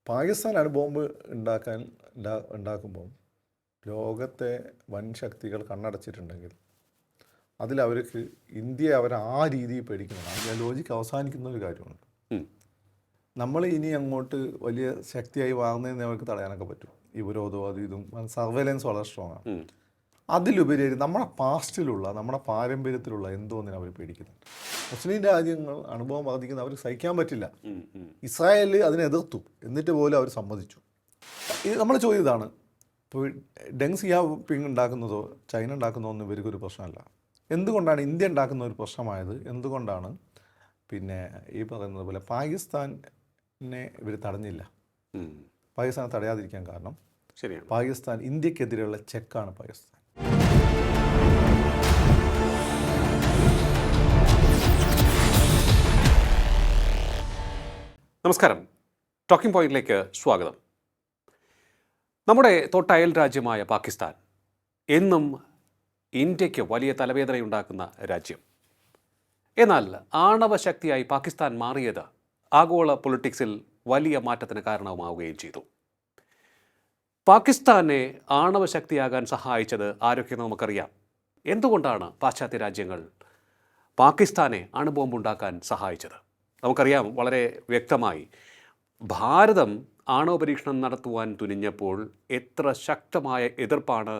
പാകിസ്ഥാനാണ് bomb ഉണ്ടാക്കുമ്പോൾ ലോകത്തെ വൻ ശക്തികൾ കണ്ണടച്ചിട്ടുണ്ടെങ്കിൽ അതിലവർക്ക് ഇന്ത്യയെ അവർ ആ രീതിയിൽ പേടിക്കുന്നതാണ്. ആ ലോജിക്ക് അവസാനിക്കുന്ന ഒരു കാര്യമുണ്ട്. നമ്മൾ ഇനി അങ്ങോട്ട് വലിയ ശക്തിയായി മാറുന്നതിന് അവർക്ക് തടയാനൊക്കെ പറ്റും. ഈ വിരോധവും അത് ഇതും സർവൈലൻസ് വളരെ സ്ട്രോങ് ആണ്. അതിലുപരി നമ്മുടെ പാസ്റ്റിലുള്ള നമ്മുടെ പാരമ്പര്യത്തിലുള്ള എന്തോന്നിനും അവർ പേടിക്കുന്നുണ്ട്. മുസ്ലിം രാജ്യങ്ങൾ അനുഭവം ബാധിക്കുന്ന അവർ സഹിക്കാൻ പറ്റില്ല. ഇസ്രായേൽ അതിനെ എതിർത്തു, എന്നിട്ട് പോലും അവർ സമ്മതിച്ചു. ഇത് നമ്മൾ ചോദ്യം ഇതാണ്, ഇപ്പോൾ ഡെങ് സിയാപിങ് ഉണ്ടാക്കുന്നതോ ചൈന ഉണ്ടാക്കുന്നതോ ഒന്നും ഇവർക്കൊരു പ്രശ്നമല്ല. എന്തുകൊണ്ടാണ് ഇന്ത്യ ഉണ്ടാക്കുന്ന ഒരു പ്രശ്നമായത്? എന്തുകൊണ്ടാണ് പിന്നെ ഈ പറയുന്നത് പോലെ പാകിസ്ഥാനെ ഇവർ തടഞ്ഞില്ല? പാകിസ്ഥാനെ തടയാതിരിക്കാൻ കാരണം ശരിയാണ്, പാകിസ്ഥാൻ ഇന്ത്യക്കെതിരെയുള്ള ചെക്കാണ് പാകിസ്ഥാൻ. നമസ്കാരം, ടോക്കിംഗ് പോയിന്റിലേക്ക് സ്വാഗതം. നമ്മുടെ തൊട്ടയൽ രാജ്യമായ പാകിസ്ഥാൻ എന്നും ഇന്ത്യക്ക് വലിയ തലവേദനയുണ്ടാക്കുന്ന രാജ്യം. എന്നാൽ ആണവശക്തിയായി പാകിസ്ഥാൻ മാറിയത് ആഗോള പൊളിറ്റിക്സിൽ വലിയ മാറ്റത്തിന് കാരണമാവുകയും ചെയ്തു. പാകിസ്ഥാനെ ആണവശക്തിയാകാൻ സഹായിച്ചത് ആരൊക്കെ നമുക്കറിയാം. എന്തുകൊണ്ടാണ് പാശ്ചാത്യ രാജ്യങ്ങൾ പാകിസ്ഥാനെ അണുബോംബുണ്ടാക്കാൻ സഹായിച്ചത്? നമുക്കറിയാം വളരെ വ്യക്തമായി. ഭാരതം ആണവ പരീക്ഷണം നടത്തുവാൻ തുനിഞ്ഞപ്പോൾ എത്ര ശക്തമായ എതിർപ്പാണ്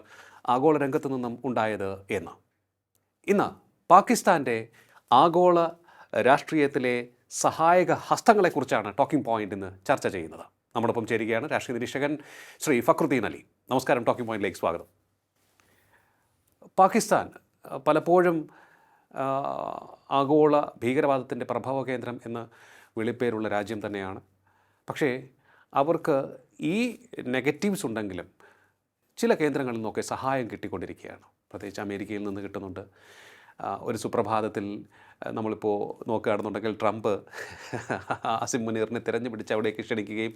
ആഗോള രംഗത്തു നിന്നും ഉണ്ടായത് എന്ന്. ഇന്ന് പാകിസ്ഥാൻ്റെ ആഗോള രാഷ്ട്രീയത്തിലെ സഹായക ഹസ്തങ്ങളെക്കുറിച്ചാണ് ടോക്കിംഗ് പോയിന്റ് ഇന്ന് ചർച്ച ചെയ്യുന്നത്. നമ്മോടൊപ്പം ചേരുകയാണ് രാഷ്ട്രീയ നിരീക്ഷകൻ ശ്രീ ഫക്രുദ്ദീൻ അലി. നമസ്കാരം, ടോക്കിംഗ് പോയിന്റിലേക്ക് സ്വാഗതം. പാകിസ്ഥാൻ പലപ്പോഴും ആഗോള ഭീകരവാദത്തിൻ്റെ പ്രഭവ കേന്ദ്രം എന്ന് വിളിപ്പേരുള്ള രാജ്യം തന്നെയാണ്. പക്ഷേ അവർക്ക് ഈ നെഗറ്റീവ്സ് ഉണ്ടെങ്കിലും ചില കേന്ദ്രങ്ങളിൽ നിന്നൊക്കെ സഹായം കിട്ടിക്കൊണ്ടിരിക്കുകയാണ്. പ്രത്യേകിച്ച് അമേരിക്കയിൽ നിന്ന് കിട്ടുന്നുണ്ട്. ഒരു സുപ്രഭാതത്തിൽ നമ്മളിപ്പോൾ നോക്കുകയാണെന്നുണ്ടെങ്കിൽ ട്രംപ് ആസിം മുനീറിനെ തിരഞ്ഞു പിടിച്ച് അവിടേക്ക് ക്ഷണിക്കുകയും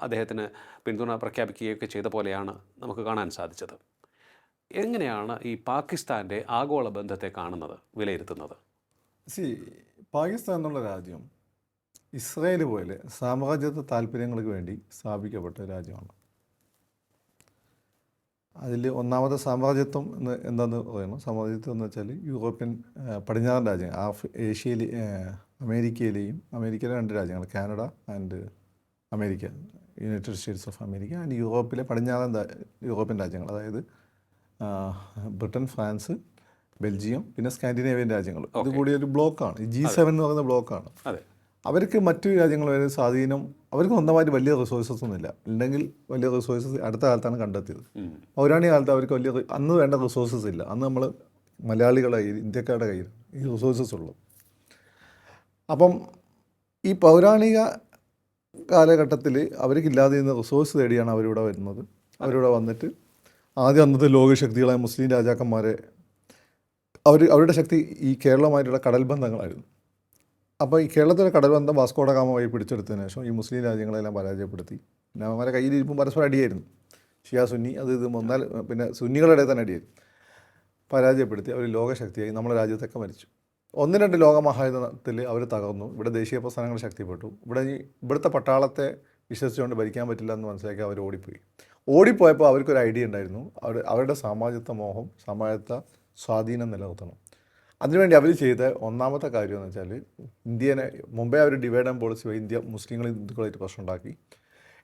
അദ്ദേഹത്തിന് പിന്തുണ പ്രഖ്യാപിക്കുകയൊക്കെ ചെയ്ത പോലെയാണ് നമുക്ക് കാണാൻ സാധിച്ചത്. എങ്ങനെയാണ് ഈ പാകിസ്ഥാൻ്റെ ആഗോള ബന്ധത്തെ കാണുന്നത്, വിലയിരുത്തുന്നത്? പാകിസ്ഥാൻ എന്നുള്ള രാജ്യം ഇസ്രായേൽ പോലെ സാമ്രാജ്യത്വ താല്പര്യങ്ങൾക്ക് വേണ്ടി സ്ഥാപിക്കപ്പെട്ട രാജ്യമാണ്. അതിൽ ഒന്നാമത്തെ സാമ്രാജ്യത്വം എന്ന് എന്താണെന്ന് പറയുന്നത്, സാമ്രാജ്യത്വം എന്ന് വെച്ചാൽ യൂറോപ്യൻ പടിഞ്ഞാറൻ രാജ്യങ്ങൾ, ഏഷ്യയിൽ അമേരിക്കയിലെ രണ്ട് രാജ്യങ്ങൾ, Canada and America, United States of America, and യൂറോപ്പിലെ പടിഞ്ഞാറൻ യൂറോപ്യൻ രാജ്യങ്ങൾ, അതായത് ബ്രിട്ടൻ, ഫ്രാൻസ്, ബെൽജിയം, പിന്നെ സ്കാൻഡിനേവിയൻ രാജ്യങ്ങൾ. ഇത് കൂടി ഒരു ബ്ലോക്കാണ്. G7 എന്ന് പറയുന്ന ബ്ലോക്കാണ്. അവർക്ക് മറ്റു രാജ്യങ്ങളുമായി സ്വാധീനം, അവർക്ക് സ്വന്തമായിട്ട് വലിയ റിസോഴ്സസ് ഒന്നുമില്ല. ഉണ്ടെങ്കിൽ വലിയ റിസോഴ്സസ് അടുത്ത കാലത്താണ് കണ്ടെത്തിയത്. പൗരാണിക കാലത്ത് അവർക്ക് വലിയ അന്ന് വേണ്ട റിസോഴ്സസ് ഇല്ല. അന്ന് നമ്മൾ മലയാളികളുടെ കയ്യിൽ, ഇന്ത്യക്കാരുടെ കയ്യിൽ ഈ റിസോഴ്സസ് ഉള്ളു. അപ്പം ഈ പൗരാണിക കാലഘട്ടത്തിൽ അവർക്കില്ലാതെ ഇരുന്ന റിസോഴ്സ് തേടിയാണ് അവരിവിടെ വരുന്നത്. അവരിവിടെ വന്നിട്ട് ആദ്യം അന്നത്തെ ലോകശക്തികളായ മുസ്ലിം രാജാക്കന്മാരെ അവരുടെ ശക്തി ഈ കേരളമായിട്ടുള്ള കടൽ ബന്ധങ്ങളായിരുന്നു. അപ്പോൾ ഈ കേരളത്തിലെ കടൽ ബന്ധം വാസ്കോഡ ഗാമ വഴി പിടിച്ചെടുത്തതിന് ശേഷം ഈ മുസ്ലിം രാജ്യങ്ങളെല്ലാം പരാജയപ്പെടുത്തി. പിന്നെ അവന്മാരെ കയ്യിലിരിപ്പം പരസ്പരം അടിയായിരുന്നു. ഷിയ സുന്നി അത് ഇത് വന്നാൽ പിന്നെ സുന്നികളുടെ തന്നെ അടിയായിരുന്നു. പരാജയപ്പെടുത്തി അവർ ലോകശക്തിയായി നമ്മുടെ രാജ്യത്തൊക്കെ മരിച്ചു. 1-2 ലോകമഹായുദ്ധത്തിൽ അവർ തകർന്നു. ഇവിടെ ദേശീയ പ്രസ്ഥാനങ്ങൾ ശക്തിപ്പെട്ടു. ഇവിടുത്തെ പട്ടാളത്തെ വിശ്വസിച്ചുകൊണ്ട് ഭരിക്കാൻ പറ്റില്ല എന്ന് മനസ്സിലാക്കി അവർ ഓടിപ്പോയപ്പോൾ അവർക്കൊരു ഐഡിയ ഉണ്ടായിരുന്നു. അവരുടെ സാമാജികത്വ മോഹം, സാമാജികത്വ സ്വാധീനം നിലനിർത്തണം. അതിനുവേണ്ടി അവർ ചെയ്ത ഒന്നാമത്തെ കാര്യം എന്ന് വെച്ചാൽ, ഇന്ത്യനെ മുമ്പേ അവർ ഡിവൈഡ് ആൻഡ് പോളിസി വഴി ഇന്ത്യ മുസ്ലിങ്ങൾ ഹിന്ദുക്കളായിട്ട് പ്രശ്നം ഉണ്ടാക്കി.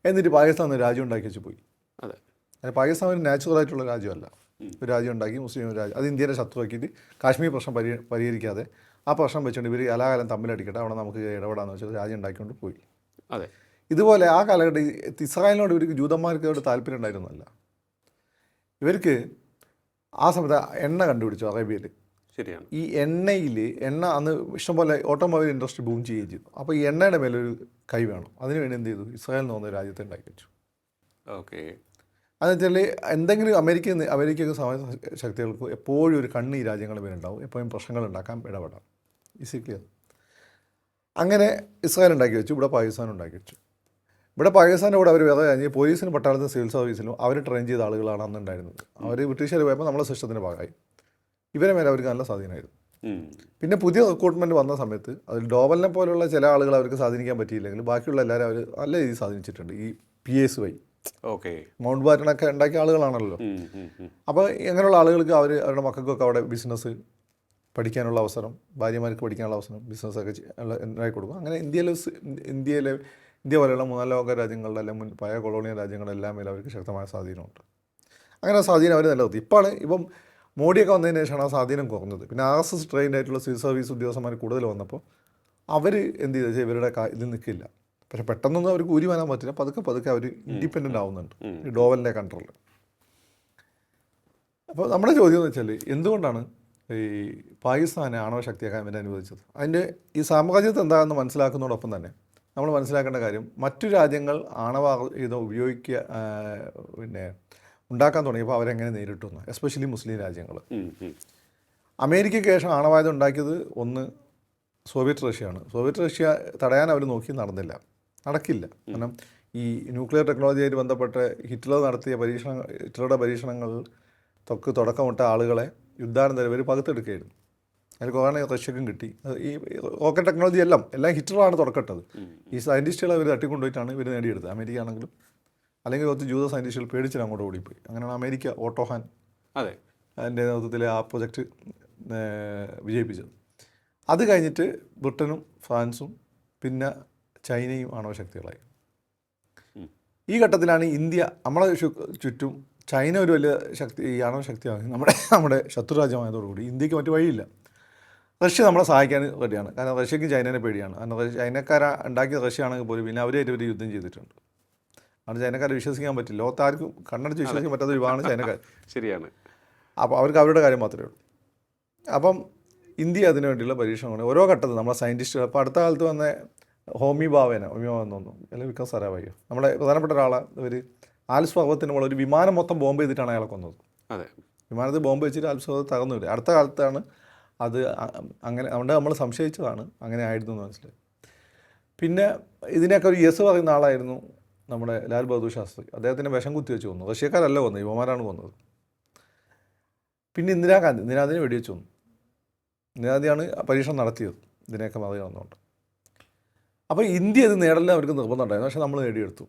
എന്നിട്ട് പാകിസ്ഥാൻ ഒരു രാജ്യം ഉണ്ടാക്കി വെച്ച് പോയി. പാകിസ്ഥാൻ ഒരു നാച്ചുറലായിട്ടുള്ള രാജ്യമല്ല. ഒരു രാജ്യം ഉണ്ടാക്കി, മുസ്ലിം രാജ്യം, അത് ഇന്ത്യയുടെ ശത്രുവാക്കിയിട്ട് കാശ്മീർ പ്രശ്നം പരിഹരിക്കാതെ ആ പ്രശ്നം വെച്ചുകൊണ്ട് ഇവർ കലാകാലം തമ്മിലടിക്കട്ടെ, അവിടെ നമുക്ക് ഇടപെടാമെന്ന് വെച്ചാൽ രാജ്യം ഉണ്ടാക്കിക്കൊണ്ട് പോയി. ഇതുപോലെ ആ കാലഘട്ടം ഇസ്രായേലിനോട് ഇവർക്ക് ജൂതന്മാർക്ക് താല്പര്യം ഉണ്ടായിരുന്നല്ല. ഇവർക്ക് ആ സമയത്ത് എണ്ണ കണ്ടുപിടിച്ചു അറേബ്യയിൽ. ശരിയാണ്. ഈ എണ്ണ അന്ന് ഇഷ്ടംപോലെ ഓട്ടോമൊബൈൽ ഇൻഡസ്ട്രി ബൂം ചെയ്യുകയും ചെയ്തു. അപ്പോൾ ഈ എണ്ണയുടെ മേലൊരു കൈ വേണം. അതിനുവേണ്ടി എന്ത് ചെയ്തു? ഇസ്രായേൽ എന്ന് പറഞ്ഞ രാജ്യത്തെ ഉണ്ടാക്കി വെച്ചു. അതെന്ന് വെച്ചാൽ എന്തെങ്കിലും അമേരിക്കയ്ക്ക് സാമാജിക ശക്തികൾക്ക് എപ്പോഴും ഒരു കണ്ണ് ഈ രാജ്യങ്ങളുടെ പേരുണ്ടാവും. എപ്പോഴും പ്രശ്നങ്ങൾ ഉണ്ടാക്കാൻ ഇടപെടാം. ക്ലിയർ. അങ്ങനെ ഇസ്രായേൽ ഉണ്ടാക്കി വെച്ചു. ഇവിടെ പാകിസ്ഥാൻ ഉണ്ടാക്കി വെച്ചു. ഇവിടെ പാകിസ്ഥാൻ്റെ കൂടെ അവർ വേറെ കഴിഞ്ഞ് പോലീസിനും പട്ടാളത്തിനും സിവിൽ സർവീസിലും അവർ ട്രെയിൻ ചെയ്ത ആളുകളാണ് അന്നുണ്ടായിരുന്നത്. അവർ ബ്രിട്ടീഷുകാർ പോയപ്പോൾ നമ്മളെ സിസ്റ്റത്തിൻ്റെ ഭാഗമായി. ഇവരെ മേലെ അവർക്ക് നല്ല സ്വാധീനമായിരുന്നു. പിന്നെ പുതിയ റിക്രൂട്ട്മെൻറ്റ് വന്ന സമയത്ത് അതിൽ ഡോവലിനെ പോലുള്ള ചില ആളുകൾ അവർക്ക് സ്വാധീനിക്കാൻ പറ്റിയില്ലെങ്കിൽ ബാക്കിയുള്ള എല്ലാവരും അവർ നല്ല രീതിയിൽ സ്വാധീനിച്ചിട്ടുണ്ട്. ഈ PAS വഴി ഓക്കെ. മൗണ്ട് ബാറ്റനൊക്കെ ഉണ്ടാക്കിയ ആളുകളാണല്ലോ. അപ്പോൾ ഇങ്ങനെയുള്ള ആളുകൾക്ക് അവരുടെ മക്കൾക്കൊക്കെ അവിടെ ബിസിനസ് പഠിക്കാനുള്ള അവസരം, ഭാര്യമാർക്ക് പഠിക്കാനുള്ള അവസരം, ബിസിനസ്സൊക്കെ ഉണ്ടാക്കി കൊടുക്കും. അങ്ങനെ ഇന്ത്യ പോലെയുള്ള മൂന്നാം ലോക രാജ്യങ്ങളുടെ അല്ലെങ്കിൽ പഴയ കൊളോണിയൽ രാജ്യങ്ങളെല്ലാം മേലെ അവർക്ക് ശക്തമായ സ്വാധീനമുണ്ട്. അങ്ങനെ സ്വാധീനം അവർ നിലനിർത്തി. ഇപ്പം മോഡിയൊക്കെ വന്നതിന് ശേഷമാണ് ആ സ്വാധീനം കുറഞ്ഞത്. പിന്നെ RSS ട്രെയിൻഡ് ആയിട്ടുള്ള സിവിൽ സർവീസ് ഉദ്യോഗസ്ഥന്മാർ കൂടുതൽ വന്നപ്പോൾ അവർ എന്ത് ചെയ്തു വെച്ചാൽ ഇവരുടെ ഇതിൽ നിൽക്കില്ല. പക്ഷെ പെട്ടെന്നൊന്നും അവർക്ക് ഊരി വരാൻ പറ്റില്ല. പതുക്കെ അവർ ഇൻഡിപെൻഡൻ്റ് ആവുന്നുണ്ട് ഈ ഡോവലിൻ്റെ കൺട്രോളിൽ. അപ്പോൾ നമ്മുടെ ചോദ്യം എന്ന് വെച്ചാൽ എന്തുകൊണ്ടാണ് ഈ പാകിസ്ഥാനെ ആണവ ശക്തിയാക്കാൻ വേണ്ടി അനുവദിച്ചത്? അതിൻ്റെ ഈ സാമ്രാജ്യത്തെ എന്താണെന്ന് മനസ്സിലാക്കുന്നതോടൊപ്പം തന്നെ നമ്മൾ മനസ്സിലാക്കേണ്ട കാര്യം മറ്റു രാജ്യങ്ങൾ ആണവ ഉപയോഗിക്കുക പിന്നെ ഉണ്ടാക്കാൻ തുടങ്ങിയപ്പോൾ അവരെങ്ങനെ നേരിട്ടു എന്ന്, എസ്പെഷ്യലി മുസ്ലിം രാജ്യങ്ങൾ. അമേരിക്കയ്ക്ക് ശേഷം ആണവായുധം ഉണ്ടാക്കിയത് ഒന്ന് സോവിയറ്റ് റഷ്യയാണ്. സോവിയറ്റ് റഷ്യ തടയാൻ അവർ നോക്കി നടക്കില്ല. കാരണം ഈ ന്യൂക്ലിയർ ടെക്നോളജിയായിട്ട് ബന്ധപ്പെട്ട് ഹിറ്റ്ലറുടെ പരീക്ഷണങ്ങൾ തുടക്കമിട്ട ആളുകളെ യുദ്ധാനന്തരം ഇവർ പകുത്തെടുക്കുകയായിരുന്നു. അതിൽ കുറേ റഷ്യക്കും കിട്ടി. ഈ റോക്കറ്റ് ടെക്നോളജി എല്ലാം ഹിറ്റ്ലറാണ് തുടക്കട്ടത്. ഈ സയൻറ്റിസ്റ്റുകളെ ഇവർ തട്ടിക്കൊണ്ടുപോയിട്ടാണ് ഇവർ നേടിയെടുത്തത്. അമേരിക്ക ആണെങ്കിലും അല്ലെങ്കിൽ കുറച്ച് ജൂത സയൻറ്റിസ്റ്റുകൾ പേടിച്ചിട്ട് അങ്ങോട്ട് ഓടിപ്പോയി. അങ്ങനെയാണ് അമേരിക്ക ഓട്ടോഹാൻ അതിൻ്റെ നേതൃത്വത്തിൽ ആ പ്രൊജക്റ്റ് വിജയിപ്പിച്ചത്. അത് കഴിഞ്ഞിട്ട് ബ്രിട്ടനും ഫ്രാൻസും പിന്നെ ചൈനയും ആണവ ശക്തികളായി. ഈ ഘട്ടത്തിലാണ് ഇന്ത്യ നമ്മളെ ചുറ്റും ചൈന ഒരു വലിയ ശക്തി, ഈ ആണവ ശക്തിയായി നമ്മുടെ ശത്രുരാജ്യമായതോടുകൂടി ഇന്ത്യക്ക് മറ്റു വഴിയില്ല. റഷ്യ നമ്മളെ സഹായിക്കാൻ റെഡിയാണ്. കാരണം റഷ്യക്ക് ചൈനേനെ പേടിയാണ്. കാരണം ചൈനക്കാരെ ഉണ്ടാക്കിയ റഷ്യ ആണെങ്കിൽ പോലും പിന്നെ അവരായിട്ട് ഒരു യുദ്ധം ചെയ്തിട്ടുണ്ട്. അതുകൊണ്ട് ചൈനക്കാരെ വിശ്വസിക്കാൻ പറ്റില്ല. ലോകത്താർക്കും കണ്ണടച്ച് വിശ്വസിക്കാൻ പറ്റാത്ത ഒരു വിഭാഗമാണ് ചൈനക്കാർ. ശരിയാണ്. അപ്പോൾ അവർക്ക് അവരുടെ കാര്യം മാത്രമേ ഉള്ളൂ. അപ്പം ഇന്ത്യ അതിനു വേണ്ടിയുള്ള പരീക്ഷണമാണ് ഓരോ ഘട്ടത്തിൽ നമ്മളെ സയൻറ്റിസ്റ്റുകൾ. അപ്പോൾ അടുത്ത കാലത്ത് വന്ന ഹോമി ഭാവ എന്ന് തോന്നുന്നു, അല്ലെങ്കിൽ വിക്രം സാരാഭായിയോ, നമ്മുടെ പ്രധാനപ്പെട്ട ഒരാളെ ഒരു ആൽപ്സ് പർവ്വതത്തിന് മുകളിൽ ഒരു വിമാനം മൊത്തം ബോംബ് ചെയ്തിട്ടാണ് അയാളെ കൊന്നത്. അതെ, വിമാനത്തിൽ ബോംബ് വെച്ചിട്ട് ആൽപ്സ് പർവ്വതം തകർന്നു വരും. അടുത്ത കാലത്താണ് അത് അങ്ങനെ, അതുകൊണ്ട് നമ്മൾ സംശയിച്ചതാണ് അങ്ങനെ ആയിരുന്നു എന്ന് മനസ്സിലായി. പിന്നെ ഇതിനൊക്കെ ഒരു യെസ് പറയുന്ന ആളായിരുന്നു നമ്മുടെ ലാൽ ബഹദൂർ ശാസ്ത്രി. അദ്ദേഹത്തിൻ്റെ വിഷം കുത്തി വെച്ച് കൊന്നു. റഷ്യക്കാരല്ല കൊന്നത്, യുവമാരാണ് കൊന്നത്. പിന്നെ ഇന്ദിരാഗാന്ധിനെ വെടിവെച്ച് കൊന്നു. ഇന്ദിരാഗാന്ധിയാണ് പരീക്ഷണം നടത്തിയത് ഇതിനെയൊക്കെ മറികട വന്നുകൊണ്ട്. അപ്പോൾ ഇന്ത്യ ഇത് നേടലിന് അവർക്ക് നിർബന്ധം ഉണ്ടായിരുന്നു. പക്ഷേ നമ്മൾ നേടിയെടുത്തു.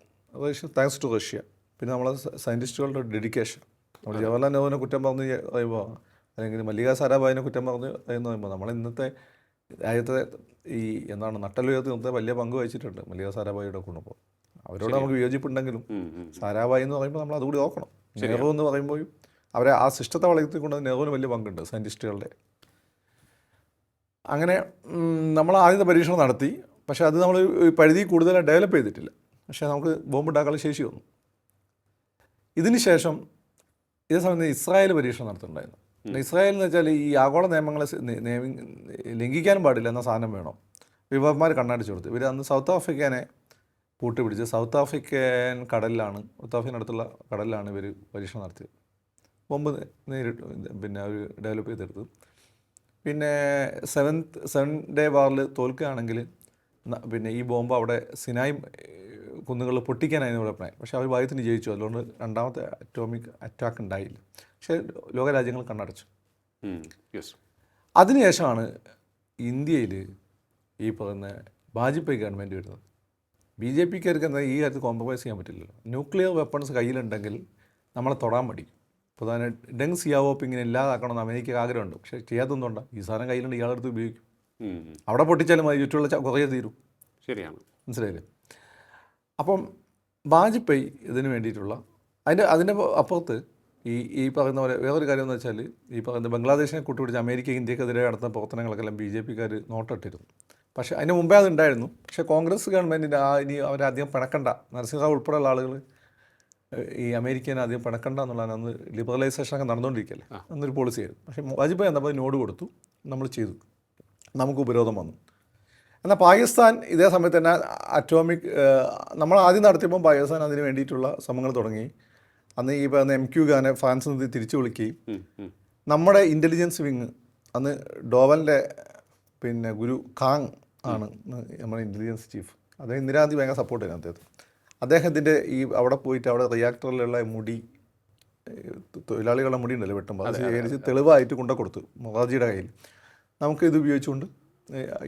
Thanks to Russia. പിന്നെ നമ്മളെ സയൻറ്റിസ്റ്റുകളുടെ ഡെഡിക്കേഷൻ. നമ്മൾ ജവഹർലാൽ നെഹ്റുവിനെ കുറ്റം പറഞ്ഞ് പറയുമ്പോൾ, അല്ലെങ്കിൽ മല്ലിക സാരാഭായിനെ കുറ്റം പറഞ്ഞ് എന്ന് പറയുമ്പോൾ, നമ്മൾ ഇന്നത്തെ രാജ്യത്തെ ഈ നട്ടലുയർത്തി നിർത്താൻ വലിയ പങ്ക് വഹിച്ചിട്ടുണ്ട് മല്ലിക സാരാഭായിയുടെ കുടുംബം. അവരോട് നമുക്ക് വിയോജിപ്പുണ്ടെങ്കിലും സാരാഭായി എന്ന് പറയുമ്പോൾ നമ്മൾ അതുകൂടി നോക്കണം. നെഹ്റു എന്ന് പറയുമ്പോഴും അവരെ ആ സിസ്റ്റത്തെ വളർത്തിക്കൊണ്ട് നെഹ്റുവിന് വലിയ പങ്കുണ്ട്, സയൻറ്റിസ്റ്റുകളുടെ. അങ്ങനെ നമ്മൾ ആദ്യത്തെ പരീക്ഷണം നടത്തി. പക്ഷേ അത് നമ്മൾ പരിധി കൂടുതൽ ഡെവലപ്പ് ചെയ്തിട്ടില്ല. പക്ഷേ നമുക്ക് ബോംബ് ഉണ്ടാക്കാനുള്ള ശേഷി വന്നു. ഇതിന് ശേഷം ഇതേ സമയത്ത് ഇസ്രായേൽ പരീക്ഷണം നടത്തുന്നുണ്ടായിരുന്നു. ഇസ്രായേൽ എന്ന് വെച്ചാൽ ഈ ആഗോള നിയമങ്ങളെ ലംഘിക്കാനും പാടില്ല എന്ന സാധനം വേണം. വിഭവന്മാർ കണ്ണടിച്ചു കൊടുത്തു. ഇവർ അന്ന് സൗത്ത് ആഫ്രിക്കനെ പൂട്ടുപിടിച്ച് സൗത്ത് ആഫ്രിക്കൻ അടുത്തുള്ള കടലിലാണ് ഇവർ പരീക്ഷണം നടത്തിയത്. ബോംബ് നേരിട്ട് പിന്നെ അവർ ഡെവലപ്പ് ചെയ്തെടുത്തു. പിന്നെ സെവൻ ഡേ വാറിൽ തോൽക്കുകയാണെങ്കിൽ പിന്നെ ഈ ബോംബ് അവിടെ സിനായ് കുന്നുകളിൽ പൊട്ടിക്കാനായിരുന്നു ഇവിടെ പ്ലാൻ. പക്ഷേ അവർ ഭാഗ്യത്തിന് ജയിച്ചു. അതുകൊണ്ട് രണ്ടാമത്തെ അറ്റോമിക് അറ്റാക്ക് ഉണ്ടായില്ല. പക്ഷേ ലോകരാജ്യങ്ങൾ കണ്ണടച്ചു. അതിനുശേഷമാണ് ഇന്ത്യയിൽ ഈ പറയുന്ന വാജ്പേയി ഗവൺമെൻറ് വരുന്നത്. BJPക്കാർക്ക് എന്താ ഈ കാര്യത്തിൽ കോംപ്രമൈസ് ചെയ്യാൻ പറ്റില്ലല്ലോ. ന്യൂക്ലിയർ വെപ്പൺസ് കയ്യിലുണ്ടെങ്കിൽ നമ്മളെ തൊടാൻ മടി. പ്രധാന ഡെങ് സിയാവോപ്പിങ്ങിനെ ഇല്ലാതാക്കണമെന്ന് അമേരിക്കക്ക് ആഗ്രഹമുണ്ട്. പക്ഷേ ചെയ്യാത്തൊന്നുണ്ടോ? ഈ സാധനം കയ്യിലുണ്ട്, ഇയാളെടുത്ത് ഉപയോഗിക്കും. അവിടെ പൊട്ടിച്ചാലും മതി, ചുറ്റുള്ള കുറേ തീരും. ശരിയാണ്, മനസ്സിലായില്ലേ? അപ്പം വാജ്പേയി ഇതിന് വേണ്ടിയിട്ടുള്ള അതിൻ്റെ അപ്പുറത്ത് ഈ പറയുന്ന പോലെ വേറൊരു കാര്യം എന്ന് വെച്ചാൽ, ഈ പറയുന്ന ബംഗ്ലാദേശിനെ കൂട്ടുപിടിച്ച് അമേരിക്ക ഇന്ത്യക്കെതിരെ നടത്തുന്ന പ്രവർത്തനങ്ങളൊക്കെല്ലാം BJPക്കാർ നോട്ടിട്ടിരുന്നു. പക്ഷേ അതിന് മുമ്പേ അതുണ്ടായിരുന്നു. പക്ഷേ കോൺഗ്രസ് ഗവൺമെൻറ്റിൻ്റെ ഇനി അവരധികം പിണക്കണ്ട, നരസിംഹറാവ് ഉൾപ്പെടെയുള്ള ആളുകൾ ഈ അമേരിക്കനെ അധികം പിണക്കണ്ട എന്നുള്ളതാണ്. അന്ന് ലിബറലൈസേഷനൊക്കെ നടന്നുകൊണ്ടിരിക്കുകയല്ലേ, അന്നൊരു പോളിസിയായിരുന്നു. പക്ഷേ വാജ്പേയി എന്നപ്പോൾ നോട് കൊടുത്തു, നമ്മൾ ചെയ്തു, നമുക്ക് ഉപരോധം വന്നു. എന്നാൽ പാകിസ്ഥാൻ ഇതേ സമയത്ത് തന്നെ അറ്റോമിക് നമ്മൾ ആദ്യം നടത്തിയപ്പോൾ പാകിസ്ഥാൻ അതിന് വേണ്ടിയിട്ടുള്ള ശ്രമങ്ങൾ തുടങ്ങി. അന്ന് ഈ പറയുന്ന MQ ഖാനെ ഫ്രാൻസിൽ നിന്ന് തിരിച്ചു വിളിക്കുകയും നമ്മുടെ ഇൻ്റലിജൻസ് വിങ്, അന്ന് ഡോവലിൻ്റെ പിന്നെ ഗുരു ഖാങ് ആണ് നമ്മുടെ ഇൻ്റലിജൻസ് ചീഫ്. അദ്ദേഹം ഇന്ദിരാഗാന്ധി ഭയങ്കര സപ്പോർട്ട് ചെയ്യുന്നു അദ്ദേഹത്തിൻ്റെ ഈ അവിടെ പോയിട്ട് അവിടെ റിയാക്ടറിലുള്ള മുടി, തൊഴിലാളികളുടെ മുടി ഉണ്ടല്ലോ വെട്ടുമ്പോൾ, അത് ശേഖരിച്ച് തെളിവായിട്ട് കൊണ്ടു കൊടുത്തു മൊറാർജിയുടെ കയ്യിൽ. നമുക്ക് ഇത് ഉപയോഗിച്ചുകൊണ്ട്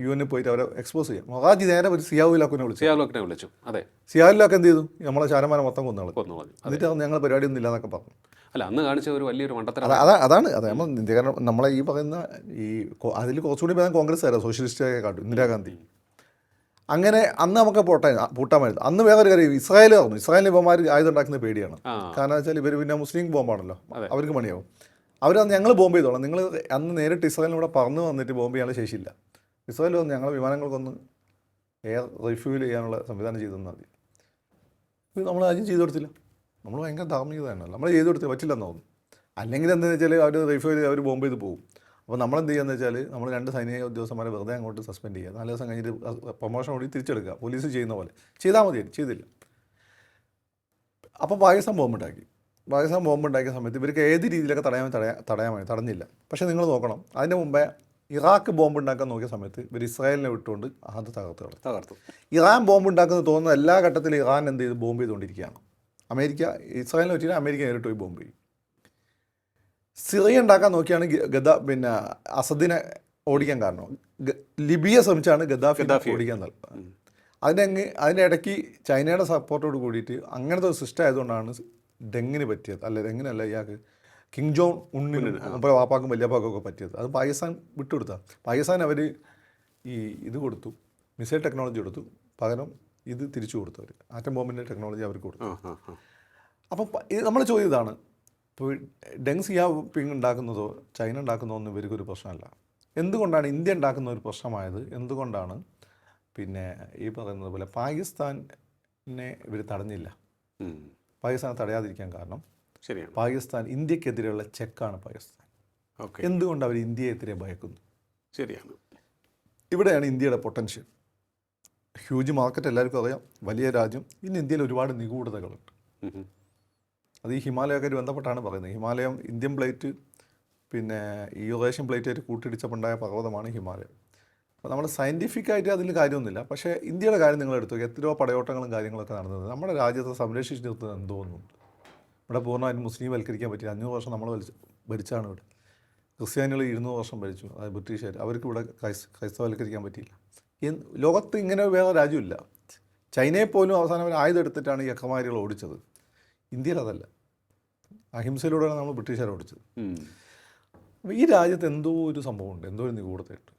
UN പോയിട്ട് അവരെ എക്സ്പോസ് ചെയ്യാം. മൊറാജി നേരെ ഒരു സിയാവുലാക്കിനെ വിളിച്ചു. സിയാബ്ലോക്കിനെ വിളിച്ചു. അതെ, സിയാവുലാക്ക് എന്ത് ചെയ്തു? നമ്മളെ ചാരന്മാരെ മൊത്തം കൊന്നു. കൊന്നു. എന്നിട്ട് ഞങ്ങൾ പരിപാടിയൊന്നും ഇല്ലാന്നൊക്കെ പറഞ്ഞു. അല്ല, അന്ന് കാണിച്ച ഒരു വലിയൊരു മണ്ടത്തരം. അതാണ് നമ്മൾ ഇന്ത്യക്കാരൻ നമ്മളെ ഈ പറയുന്ന ഈ അതിൽ കുറച്ചുകൂടി ഭേദം കോൺഗ്രസ് ആയിരുന്നു, സോഷ്യലിസ്റ്റൊക്കെ കാട്ടും, ഇന്ദിരാഗാന്ധി. അങ്ങനെ അന്ന് നമുക്ക് പൂട്ടാമായിരുന്നു. അന്ന് വേറൊരു കാര്യം, ഇസ്രായേൽ പറഞ്ഞു, ഇസ്രായേലിൽ ഇവന്മാർ ആയുധം ഉണ്ടാക്കുന്ന പേടിയാണ്. കാരണം വെച്ചാൽ ഇവർ പിന്നെ മുസ്ലിം ബോംബാണല്ലോ, അവർക്ക് പണിയാവും. അവരന്ന് ഞങ്ങൾ ബോംബ് ചെയ്തോളാം, നിങ്ങൾ അന്ന് നേരിട്ട് ഇസ്രായേലിനൂടെ പറന്ന് വന്നിട്ട് ബോംബ് ചെയ്യാനുള്ള ശേഷിയില്ല. ഇസ്രായേൽ വന്ന് ഞങ്ങൾ വിമാനങ്ങൾക്കൊന്ന് എയർ റിഫ്യൂൽ ചെയ്യാനുള്ള സംവിധാനം ചെയ്തു തന്നാൽ മതി. ഇത് നമ്മൾ ആദ്യം ചെയ്തു കൊടുത്തില്ല. നമ്മൾ ഭയങ്കര ധാർമ്മികതയാണല്ലോ, നമ്മൾ ചെയ്തു കൊടുത്തില്ല, പറ്റില്ലെന്ന് തോന്നുന്നു. അല്ലെങ്കിൽ എന്താണെന്ന് വെച്ചാൽ അവർ റിഫ്യൂൽ ചെയ്ത് അവർ ബോംബ് ചെയ്ത് പോകും. അപ്പോൾ നമ്മളെന്ത് ചെയ്യുകയെന്ന് വെച്ചാൽ നമ്മൾ 2 സൈനിക ഉദ്യോഗസ്ഥന്മാരെ വെറുതെ അങ്ങോട്ട് സസ്പെൻഡ് ചെയ്യുക, 4 ദിവസം കഴിഞ്ഞിട്ട് പ്രൊമോഷൻ കൂടി തിരിച്ചെടുക്കുക, പോലീസ് ചെയ്യുന്ന പോലെ ചെയ്താൽ മതി. ചെയ്തില്ല. അപ്പോൾ പാകിസ്ഥാൻ ബോംബുണ്ടാക്കിയ സമയത്ത് ഇവർക്ക് ഏത് രീതിയിലൊക്കെ തടഞ്ഞില്ല. പക്ഷേ നിങ്ങൾ നോക്കണം, അതിന് മുമ്പേ ഇറാഖ് ബോംബ് ഉണ്ടാക്കാൻ നോക്കിയ സമയത്ത് ഇവർ ഇസ്രായേലിനെ വിട്ടുകൊണ്ട് അത് തകർത്തു. ഇറാൻ ബോംബ് ഉണ്ടാക്കുന്നത് തോന്നുന്ന എല്ലാ ഘട്ടത്തിലും ഇറാൻ എന്ത് ചെയ്ത് ബോംബ് ചെയ്തുകൊണ്ടിരിക്കുകയാണ്. അമേരിക്ക ഇസ്രായേലിനെ വെച്ചിട്ട് അമേരിക്ക നേരിട്ട് പോയി ബോംബ് ചെയ്യും. സിറിയ ഉണ്ടാക്കാൻ നോക്കിയാണ് അസദിനെ ഓടിക്കാൻ കാരണം. ലിബിയ ശ്രമിച്ചാണ് ഗദ്ദാഫി ഓടിക്കാൻ നൽകുന്നത്. അതിൻ്റെ ഇടയ്ക്ക് ചൈനയുടെ സപ്പോർട്ടോട് കൂടിയിട്ട് അങ്ങനത്തെ ഒരു സിസ്റ്റം ആയതുകൊണ്ടാണ് ഡെങ്ങിന് പറ്റിയത്. ഡെങ്ങിനല്ല, ഇയാൾക്ക് കിങ് ജോൺ ഉണ്ണിന് നമ്മുടെ വാപ്പാക്കും വലിയപ്പാക്കും ഒക്കെ പറ്റിയത്. അത് പാകിസ്ഥാൻ വിട്ടുകൊടുത്ത. പാകിസ്ഥാൻ അവർ ഈ ഇത് കൊടുത്തു, മിസൈൽ ടെക്നോളജി കൊടുത്തു, പകരം ഇത് തിരിച്ചു കൊടുത്തു. അവർ ആറ്റം ബോംബിൻ്റെ ടെക്നോളജി അവർക്ക് കൊടുത്തു. അപ്പം നമ്മൾ ചോദ്യം ഇതാണ്, ഇപ്പോൾ ഡെങ് സിയാപിങ് ഉണ്ടാക്കുന്നതോ ചൈന ഉണ്ടാക്കുന്നതോ ഒന്നും ഇവർക്കൊരു പ്രശ്നമല്ല. എന്തുകൊണ്ടാണ് ഇന്ത്യ ഉണ്ടാക്കുന്ന ഒരു പ്രശ്നമായത്? എന്തുകൊണ്ടാണ് ഈ പറയുന്നത് പോലെ പാകിസ്ഥാനെ ഇവർ തടഞ്ഞില്ല? പാകിസ്ഥാനെ തടയാതിരിക്കാൻ കാരണം ശരിയാണ്, പാകിസ്ഥാൻ ഇന്ത്യക്കെതിരെയുള്ള ചെക്കാണ് പാകിസ്ഥാൻ. എന്തുകൊണ്ട് അവർ ഇന്ത്യയെതിരെ ഭയക്കുന്നു? ശരിയാണ്. ഇവിടെയാണ് ഇന്ത്യയുടെ പൊട്ടൻഷ്യൽ. ഹ്യൂജ് മാർക്കറ്റ് എല്ലാവർക്കും അറിയാം, വലിയ രാജ്യം. ഇന്ന് ഇന്ത്യയിൽ ഒരുപാട് നിഗൂഢതകളുണ്ട്. അത് ഈ ഹിമാലയക്കാർ ബന്ധപ്പെട്ടാണ് പറയുന്നത്. ഹിമാലയം ഇന്ത്യൻ പ്ലേറ്റ് യൂറേഷ്യൻ പ്ലേറ്റായിട്ട് കൂട്ടിയിടിച്ചപ്പോണ്ടായ പർവ്വതമാണ് ഹിമാലയം. അപ്പോൾ നമ്മൾ സയൻറ്റിഫിക്കായിട്ട് അതിൽ കാര്യമൊന്നുമില്ല. പക്ഷേ ഇന്ത്യയുടെ കാര്യം നിങ്ങൾ എടുത്തു, എത്രയോ പടയോട്ടങ്ങളും കാര്യങ്ങളൊക്കെ നടന്നത് നമ്മുടെ രാജ്യത്തെ സംരക്ഷിച്ച് നിർത്തുന്നത് എന്തോന്നുണ്ട്. ഇവിടെ പൂർണ്ണമായിട്ടും മുസ്ലിം വൽക്കരിക്കാൻ പറ്റില്ല. 500 വർഷം നമ്മൾ ഭരിച്ചാണ് ഇവിടെ. ക്രിസ്ത്യാനികൾ 200 വർഷം ഭരിച്ചു, അതായത് ബ്രിട്ടീഷുകാർ. അവർക്ക് ഇവിടെ ക്രൈസ്തവൽക്കരിക്കാൻ പറ്റിയില്ല. ലോകത്ത് ഇങ്ങനെ വേറെ രാജ്യമില്ല. ചൈനയെ പോലും അവസാനം അവർ ആയുധം എടുത്തിട്ടാണ് ഈ അക്കമാരികൾ ഓടിച്ചത്. ഇന്ത്യയിൽ അതല്ല, അഹിംസയിലൂടെയാണ് നമ്മൾ ബ്രിട്ടീഷുകാരെ ഓടിച്ചത്. അപ്പോൾ ഈ രാജ്യത്ത് എന്തോ ഒരു സംഭവമുണ്ട്, എന്തോ ഒരു നിഗൂഢതയുണ്ട്.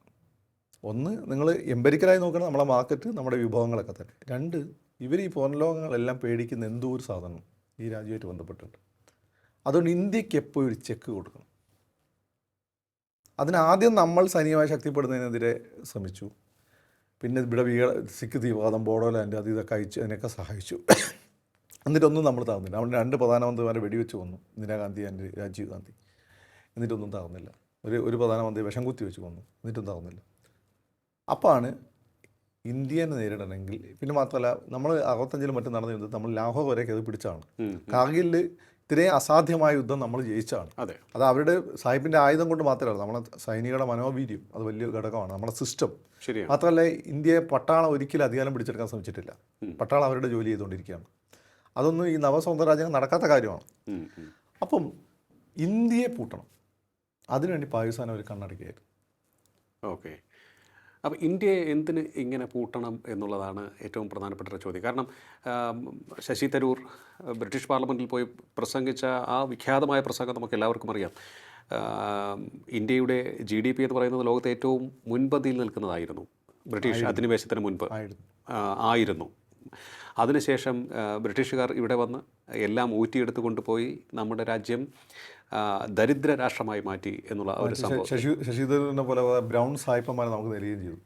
ഒന്ന്, നിങ്ങൾ എംപെരിക്കലായി നോക്കണം നമ്മളെ മാർക്കറ്റ്, നമ്മുടെ വിഭവങ്ങളൊക്കെ തന്നെ. 2, ഇവർ ഈ പുറംലോകങ്ങളെല്ലാം പേടിക്കുന്ന എന്തോ ഒരു സാധനം ഈ രാജ്യമായിട്ട് ബന്ധപ്പെട്ടുണ്ട്. അതുകൊണ്ട് ഇന്ത്യക്ക് എപ്പോഴും ഒരു ചെക്ക് കൊടുക്കണം. അതിനാദ്യം നമ്മൾ സൈനികമായി ശക്തിപ്പെടുന്നതിനെതിരെ ശ്രമിച്ചു. പിന്നെ ഇവിടെ സിഖ് തീവ്രവാദം, ബോഡോലാൻഡ്, അത് ഇതൊക്കെ അയച്ചു, അതിനൊക്കെ സഹായിച്ചു. എന്നിട്ടൊന്നും നമ്മൾ താഴ്ന്നില്ല. അവിടെ 2 പ്രധാനമന്ത്രിമാരെ വെടിവെച്ച് കൊന്നു, ഇന്ദിരാഗാന്ധി ആൻഡ് രാജീവ് ഗാന്ധി. എന്നിട്ടൊന്നും താഴ്ന്നില്ല. ഒരു പ്രധാനമന്ത്രി വിഷം കുത്തി വെച്ച് കൊന്നു, എന്നിട്ടും താഴ്ന്നില്ല. അപ്പോഴാണ് ഇന്ത്യനെ നേരിടണമെങ്കിൽ, പിന്നെ മാത്രമല്ല നമ്മൾ 65-ലും മറ്റും നടന്നത് നമ്മൾ ലാഹോർ വരെ അത് പിടിച്ചാണ്. കാർഗിലിൽ ഇത്രയും അസാധ്യമായ യുദ്ധം നമ്മൾ ജയിച്ചാണ്. അത് അവരുടെ സാഹിബിൻ്റെ ആയുധം കൊണ്ട് മാത്രമല്ല, നമ്മളെ സൈനികരുടെ മനോവീര്യം അത് വലിയ ഘടകമാണ്. നമ്മുടെ സിസ്റ്റം മാത്രമല്ല, ഇന്ത്യയെ പട്ടാളം ഒരിക്കലും അധികാരം പിടിച്ചെടുക്കാൻ ശ്രമിച്ചിട്ടില്ല. പട്ടാളം അവരുടെ ജോലി ചെയ്തുകൊണ്ടിരിക്കുകയാണ്. അതൊന്നും ഈ നവസ്വതന്ത്ര രാജ്യങ്ങൾ നടക്കാത്ത കാര്യമാണ്. അപ്പം ഇന്ത്യയെ പൂട്ടണം, അതിനുവേണ്ടി പാകിസ്ഥാൻ അവർ കണ്ണടക്കുകയായിരുന്നു. ഓക്കെ, അപ്പോൾ ഇന്ത്യയെ എന്തിന് ഇങ്ങനെ പൂട്ടണം എന്നുള്ളതാണ് ഏറ്റവും പ്രധാനപ്പെട്ട ഒരു ചോദ്യം. കാരണം ശശി തരൂർ ബ്രിട്ടീഷ് പാർലമെൻറ്റിൽ പോയി പ്രസംഗിച്ച ആ വിഖ്യാതമായ പ്രസംഗം നമുക്ക് എല്ലാവർക്കും അറിയാം. ഇന്ത്യയുടെ GDP എന്ന് പറയുന്നത് ലോകത്തെ ഏറ്റവും മുൻപന്തിയിൽ നിൽക്കുന്നതായിരുന്നു. ബ്രിട്ടീഷ് അധിനിവേശത്തിന് മുൻപ് ആയിരുന്നു. അതിനുശേഷം ബ്രിട്ടീഷുകാർ ഇവിടെ വന്ന് എല്ലാം ഊറ്റിയെടുത്ത് കൊണ്ടുപോയി നമ്മുടെ രാജ്യം ദരിദ്ര രാഷ്ട്രമായി മാറ്റി എന്നുള്ള ഒരു സംഭവം. ശശി തരൂരിനെ പോലെ ബ്രൗൺ സായിപ്പന്മാരെ നമുക്ക് നേടുകയും ചെയ്തു.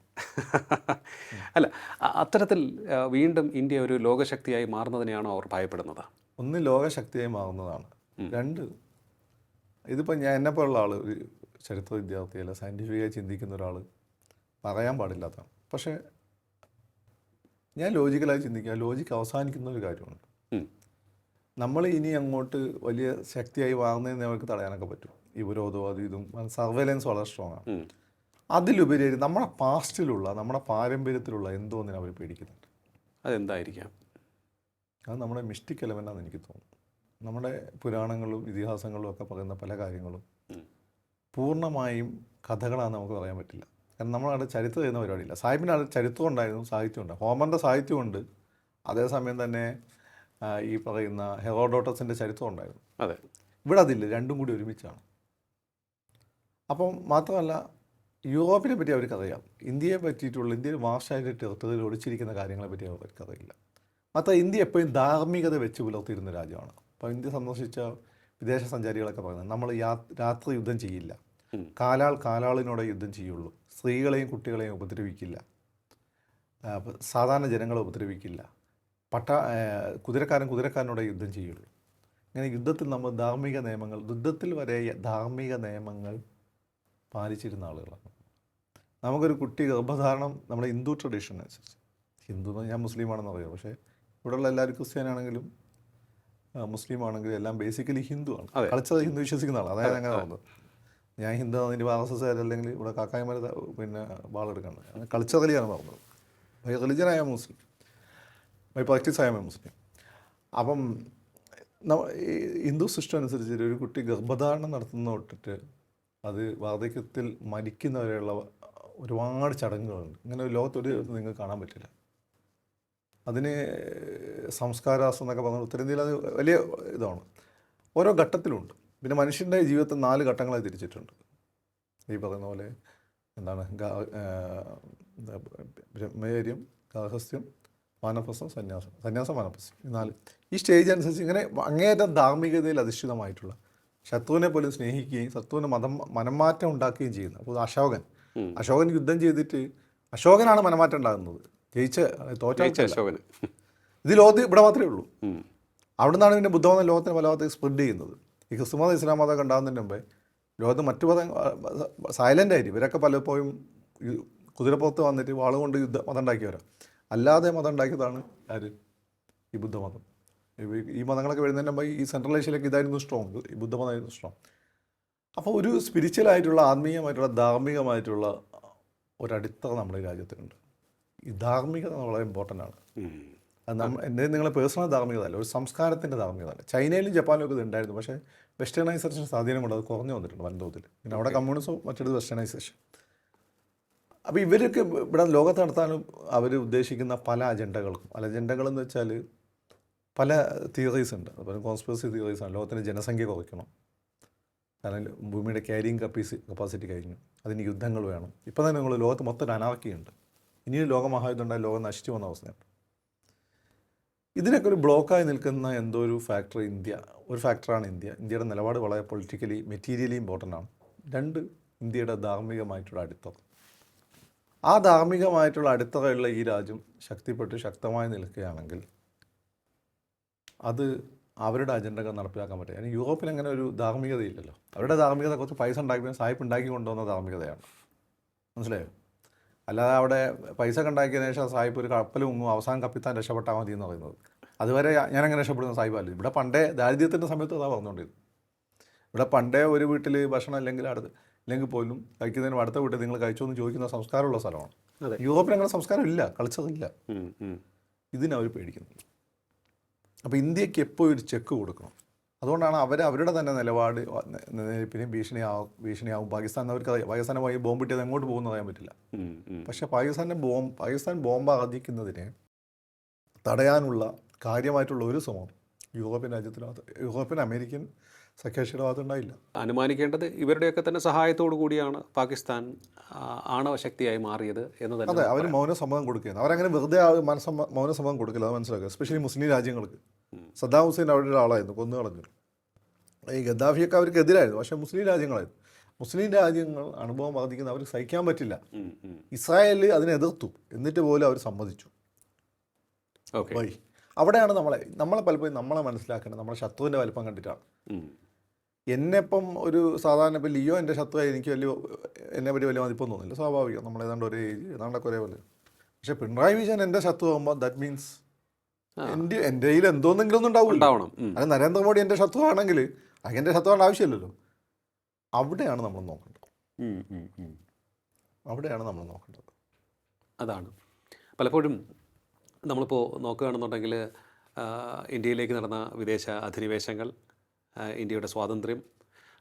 അല്ല, അത്തരത്തിൽ വീണ്ടും ഇന്ത്യ ഒരു ലോകശക്തിയായി മാറുന്നതിനെയാണോ അവർ ഭയപ്പെടുന്നത്? ഒന്ന്, ലോകശക്തിയായി മാറുന്നതാണ്. 2, ഇതിപ്പോൾ എന്നെപ്പോലുള്ള ആൾ, ഒരു ചരിത്ര വിദ്യാർത്ഥിയല്ല, സയൻറ്റിഫിക്കായി ചിന്തിക്കുന്ന ഒരാൾ പറയാൻ പാടില്ലാത്തതാണ്. പക്ഷേ ഞാൻ ലോജിക്കലായി ചിന്തിക്കുക, ലോജിക്ക് അവസാനിക്കുന്ന ഒരു കാര്യമുണ്ട്. നമ്മൾ ഇനി അങ്ങോട്ട് വലിയ ശക്തിയായി മാറുന്നതിന് അവർക്ക് തടയാനൊക്കെ പറ്റും. ഈ വിരോധവും അത് ഇതും സർവൈലൻസ് വളരെ സ്ട്രോങ് ആണ്. അതിലുപരി നമ്മുടെ പാസ്റ്റിലുള്ള, നമ്മുടെ പാരമ്പര്യത്തിലുള്ള എന്തോ ഒന്നിനെ അവർ പേടിക്കുന്നുണ്ട്. അതെന്തായിരിക്കാം? അത് നമ്മുടെ മിസ്റ്റിക് എലമെൻ്റാണെന്ന് എനിക്ക് തോന്നുന്നു. നമ്മുടെ പുരാണങ്ങളും ഇതിഹാസങ്ങളും ഒക്കെ പറയുന്ന പല കാര്യങ്ങളും പൂർണ്ണമായും കഥകളാണെന്ന് നമുക്ക് പറയാൻ പറ്റില്ല. കാരണം നമ്മളവിടെ ചരിത്രം ചെയ്യുന്ന പരിപാടിയില്ല. സാഹിബിന് അവിടെ ചരിത്രം ഉണ്ടായിരുന്നു, സാഹിത്യമുണ്ട്. ഹോമറിൻ്റെ സാഹിത്യമുണ്ട്, അതേസമയം തന്നെ ഈ പറയുന്ന ഹെറോഡോട്ടസിൻ്റെ ചരിത്രം ഉണ്ടായിരുന്നു. അതെ, ഇവിടെ അതില്ല, രണ്ടും കൂടി ഒരുമിച്ചാണ്. അപ്പം മാത്രമല്ല യൂറോപ്പിനെ പറ്റി അവർക്കറിയാം, ഇന്ത്യയെ പറ്റിയിട്ടുള്ള ഇന്ത്യയിൽ മാർഷാലിറ്റി ടെറിട്ടറിയിൽ ഒളിച്ചിരിക്കുന്ന കാര്യങ്ങളെ പറ്റി അവർക്കറിയില്ല. മാത്രമല്ല ഇന്ത്യ എപ്പോഴും ധാർമ്മികത വെച്ച് പുലർത്തിയിരുന്ന രാജ്യമാണ്. അപ്പോൾ ഇന്ത്യ സന്ദർശിച്ച വിദേശ സഞ്ചാരികളൊക്കെ പറയുന്നത് നമ്മൾ രാത്രി യുദ്ധം ചെയ്യില്ല, കാലാളിനോടെ യുദ്ധം ചെയ്യുള്ളൂ, സ്ത്രീകളെയും കുട്ടികളെയും ഉപദ്രവിക്കില്ല, സാധാരണ ജനങ്ങളെ ഉപദ്രവിക്കില്ല, കുതിരക്കാരനോടെ യുദ്ധം ചെയ്യുള്ളൂ. ഇങ്ങനെ യുദ്ധത്തിൽ നമ്മൾ ധാർമ്മിക നിയമങ്ങൾ, യുദ്ധത്തിൽ വരെ ധാർമ്മിക നിയമങ്ങൾ പാലിച്ചിരുന്ന ആളുകളാണ്. നമുക്കൊരു കുട്ടി ഗർഭധാരണം നമ്മുടെ ഹിന്ദു ട്രഡീഷൻ അനുസരിച്ച്, ഹിന്ദു ഞാൻ മുസ്ലിമാണെന്ന് അറിയാം, പക്ഷേ ഇവിടെയുള്ള എല്ലാവരും ക്രിസ്ത്യാനാണെങ്കിലും മുസ്ലിം ആണെങ്കിലും എല്ലാം ബേസിക്കലി ഹിന്ദുവാണ്. കളിച്ചത് ഹിന്ദു വിശ്വസിക്കുന്ന ആളാണ്. അതായത് അങ്ങനെ തോന്നുന്നത് ഞാൻ ഹിന്ദു അതിൻ്റെ RSS അല്ലെങ്കിൽ ഇവിടെ കാക്കായ്മാർ പിന്നെ വാളെടുക്കണം, അങ്ങനെ കൾച്ചറലിയാണ് പറഞ്ഞത്. ബൈ റിലിജനായ മുസ്ലിം, ബൈ പ്രാക്ടീസ് ആയ മുസ്ലിം. അപ്പം ഈ ഹിന്ദു സിസ്റ്റം അനുസരിച്ച് ഒരു കുട്ടി ഗർഭധാരണം നടത്തുന്ന തൊട്ടിട്ട് അത് വാർദ്ധക്യത്തിൽ മരിക്കുന്നവരെയുള്ള ഒരുപാട് ചടങ്ങുകളുണ്ട്. ഇങ്ങനെ ഒരു ലോകത്തൊരു നിങ്ങൾക്ക് കാണാൻ പറ്റില്ല. അതിന് സംസ്കാരാസം എന്നൊക്കെ പറഞ്ഞാൽ ഉത്തരേന്ത്യയിൽ അത് വലിയ ഇതാണ്. ഓരോ ഘട്ടത്തിലുണ്ട്. പിന്നെ മനുഷ്യൻ്റെ ജീവിതത്തിൽ 4 ഘട്ടങ്ങളായി തിരിച്ചിട്ടുണ്ട്. ഈ പറയുന്ന പോലെ എന്താണ് ബ്രഹ്മചര്യം, ഗാർഹസ്ഥ്യം, വാനപ്രസ്ഥം, സന്യാസം, വാനപ്രസ്ഥം, ഈ 4. ഈ സ്റ്റേജ് അനുസരിച്ച് ഇങ്ങനെ അങ്ങേയറ്റം ധാർമ്മികതയിൽ അധിഷ്ഠിതമായിട്ടുള്ള, ശത്രുവിനെ പോലും സ്നേഹിക്കുകയും ശത്രുവിന് മനംമാറ്റം ഉണ്ടാക്കുകയും ചെയ്യുന്നത്. അപ്പോൾ അശോകൻ യുദ്ധം ചെയ്തിട്ട് അശോകനാണ് മനംമാറ്റം ഉണ്ടാകുന്നത്, തോറ്റ അശോകന്. ഇത് ലോകത്ത് ഇവിടെ മാത്രമേ ഉള്ളൂ. അവിടെ നിന്നാണ് പിന്നെ ബുദ്ധമതം ലോകത്തിന് പലഭാഗത്തേക്ക് സ്പ്രെഡ് ചെയ്യുന്നത്. ഈ ക്രിസ്തുമതം ഇസ്ലാം മതം ഉണ്ടാകുന്നതിന് മുമ്പേ ലോകത്ത് മറ്റു മതം സൈലൻ്റ് ആയിട്ട് ഇവരൊക്കെ പലപ്പോഴും കുതിരപ്പുറത്ത് വന്നിട്ട് വാളുകൊണ്ട് മതം ഉണ്ടാക്കിയവരാണ്. അല്ലാതെ മതം ഉണ്ടാക്കിയതാണ് ആര്? ഈ ബുദ്ധമതം. ഈ മതങ്ങളൊക്കെ വരുന്നതിന് മുമ്പ് ഈ സെൻട്രൽ ഏഷ്യയിലേക്ക് ഇതായിരുന്നു സ്ട്രോങ്, ഈ ബുദ്ധമതമായിരുന്നു സ്ട്രോങ്. അപ്പോൾ ഒരു സ്പിരിച്വലായിട്ടുള്ള, ആത്മീയമായിട്ടുള്ള, ധാർമ്മികമായിട്ടുള്ള ഒരടിത്തറ നമ്മുടെ രാജ്യത്തിനുണ്ട്. ഈ ധാർമ്മികത വളരെ ഇമ്പോർട്ടൻ്റ് ആണ്. അത് നിങ്ങളെ പേഴ്സണൽ ധാർമ്മികത അല്ല, ഒരു സംസ്കാരത്തിൻ്റെ ധാർമ്മികത അല്ല. ചൈനയിലും ജപ്പാനിലും ഇത് ഉണ്ടായിരുന്നു, പക്ഷേ വെസ്റ്റേണൈസേഷൻ സ്വാധീനം കൊണ്ട് അത് കുറഞ്ഞു വന്നിട്ടുണ്ട് വൻതോതിൽ. പിന്നെ അവിടെ കമ്മ്യൂണിസവും മറ്റൊരു വെസ്റ്റേണൈസേഷൻ. അപ്പോൾ ഇവരൊക്കെ ഇവിടെ ലോകത്ത് നടത്താനും അവർ ഉദ്ദേശിക്കുന്ന പല അജണ്ടകളെന്ന് വെച്ചാൽ പല തിയറീസ് ഉണ്ട്. അതുപോലെ കോൺസ്പിറസി തിയറീസാണ്. ലോകത്തിൻ്റെ ജനസംഖ്യ കുറയ്ക്കണം, കാരണം ഭൂമിയുടെ ക്യാരിയിങ് കപ്പാസിറ്റി കഴിഞ്ഞു, അതിന് യുദ്ധങ്ങൾ വേണം. ഇപ്പോൾ തന്നെ നിങ്ങൾ ലോകത്ത് മൊത്തം അനാർക്കിയുണ്ട്. ഇനിയും ലോകമഹായുദ്ധം ഉണ്ടായി ലോകം നശിച്ചു വന്ന അവസ്ഥയുണ്ട്. ഇതിനൊക്കെ ഒരു ബ്ലോക്കായി നിൽക്കുന്ന എന്തോ ഒരു ഫാക്ടറാണ് ഇന്ത്യ. ഇന്ത്യയുടെ നിലപാട് വളരെ പൊളിറ്റിക്കലി, മെറ്റീരിയലി ഇമ്പോർട്ടൻ്റ് ആണ്. 2, ഇന്ത്യയുടെ ധാർമ്മികമായിട്ടുള്ള അടിത്തറ. ആ ധാർമ്മികമായിട്ടുള്ള അടിത്തറയുള്ള ഈ രാജ്യം ശക്തമായി നിൽക്കുകയാണെങ്കിൽ അത് അവരുടെ അജണ്ടകൾ നടപ്പിലാക്കാൻ പറ്റും. കാരണം യൂറോപ്പിൽ അങ്ങനെ ഒരു ധാർമ്മികതയില്ലല്ലോ. അവരുടെ ധാർമ്മികത കുറച്ച് പൈസ ഉണ്ടാക്കിയ സായിപ്പ് ഉണ്ടാക്കി കൊണ്ടുവന്ന ധാർമ്മികതയാണ്. മനസ്സിലായോ? അല്ലാതെ അവിടെ പൈസ ഉണ്ടാക്കിയതിനു ശേഷം സായിപ്പ് ഒരു കപ്പൽ മുങ്ങും, അവസാനം കപ്പിത്താൻ രക്ഷപ്പെട്ടാൽ മതി എന്ന് പറയുന്നത്. അതുവരെ ഞാനങ്ങനെ രക്ഷപ്പെടുന്ന സായിപ്പല്ല. ഇവിടെ പണ്ടേ ദാരിദ്ര്യത്തിൻ്റെ സമയത്ത് അതാണ് പറഞ്ഞുകൊണ്ടിരുന്നത്. ഇവിടെ പണ്ടേ ഒരു വീട്ടിൽ ഭക്ഷണം ഇല്ലെങ്കിൽ പോലും കഴിക്കുന്നതിന് അടുത്ത വീട്ടിൽ നിങ്ങൾ കഴിച്ചോ എന്ന് ചോദിക്കുന്ന സംസ്കാരമുള്ള സ്ഥലമാണ്. യൂറോപ്പിൽ അങ്ങനെ സംസ്കാരം ഇല്ല, കൾച്ചറില്ല. ഇതിനവർ പേടിക്കുന്നത്. അപ്പോൾ ഇന്ത്യക്ക് എപ്പോഴും ഒരു ചെക്ക് കൊടുക്കണം. അതുകൊണ്ടാണ് അവരുടെ തന്നെ നിലപാട് പിന്നെ ഭീഷണിയാവും. പാകിസ്ഥാനെ പോയി ബോംബ് ഇട്ടത് എങ്ങോട്ട് പോകുമെന്ന് പറയാൻ പറ്റില്ല. പക്ഷേ പാകിസ്ഥാൻ ബോംബ് ആർജിക്കുന്നതിനെ തടയാനുള്ള കാര്യമായിട്ടുള്ള ഒരു ശ്രമം യൂറോപ്യൻ അമേരിക്കൻ സഖ്യകക്ഷിയുടെ ഭാഗത്ത് ഉണ്ടായില്ല. അനുമാനിക്കേണ്ടത് ഇവരുടെയൊക്കെ തന്നെ സഹായത്തോടു കൂടിയാണ് പാകിസ്ഥാൻ ആണവശക്തിയായി മാറിയത് എന്ന് തന്നെ. അതെ, അവർ മൗനസമ്മതം കൊടുക്കുകയാണ്. അവരങ്ങനെ വെറുതെ മൗനസമ്മതം കൊടുക്കില്ല, അത് മനസ്സിലാക്കുക. എസ്പെഷ്യലി മുസ്ലിം രാജ്യങ്ങൾക്ക്. സദ്ദാം ഹുസൈൻ അവരുടെ ഒരാളായിരുന്നു, കൊന്നു കളഞ്ഞു. ഈ ഗദ്ദാഫിയൊക്കെ അവർക്ക് എതിരായിരുന്നു, പക്ഷേ മുസ്ലിം രാജ്യങ്ങളായിരുന്നു. മുസ്ലിം രാജ്യങ്ങൾ അനുഭവം ബാധിക്കുന്ന അവർക്ക് സഹിക്കാൻ പറ്റില്ല. ഇസ്രായേൽ അതിനെ എതിർത്തു, എന്നിട്ട് പോലും അവർ സമ്മതിച്ചു. അവിടെയാണ് നമ്മളെ പലപ്പോഴും നമ്മളെ മനസ്സിലാക്കേണ്ടത് നമ്മളെ ശത്രുവിൻ്റെ വലിപ്പം കണ്ടിട്ടാണ്. എന്നെപ്പം ഒരു സാധാരണ ഇപ്പോൾ ലിയോ എൻ്റെ ശത്രുവായി എനിക്ക് എന്നെ പറ്റി വലിയ മതിപ്പൊന്നും തോന്നില്ല, സ്വാഭാവികം. നമ്മൾ ഏതാണ്ടൊക്കെ ഒരേപോലെ. പക്ഷേ പിണറായി വിജയൻ എൻ്റെ ശത്രു ആകുമ്പോൾ ദാറ്റ് മീൻസ് എൻ്റെ കയ്യിൽ എന്തോന്നെങ്കിലും ഒന്നും ഉണ്ടാവണം. അത് നരേന്ദ്രമോദി എൻ്റെ ശത്രു ആണെങ്കിൽ അതിൻ്റെ ശത്രുവാണ്ട് ആവശ്യമില്ലല്ലോ. അവിടെയാണ് നമ്മൾ നോക്കേണ്ടത്. അതാണ് പലപ്പോഴും നമ്മളിപ്പോൾ നോക്കുകയാണെന്നുണ്ടെങ്കിൽ ഇന്ത്യയിലേക്ക് നടന്ന വിദേശ അധിനിവേശങ്ങൾ, ഇന്ത്യയുടെ സ്വാതന്ത്ര്യം,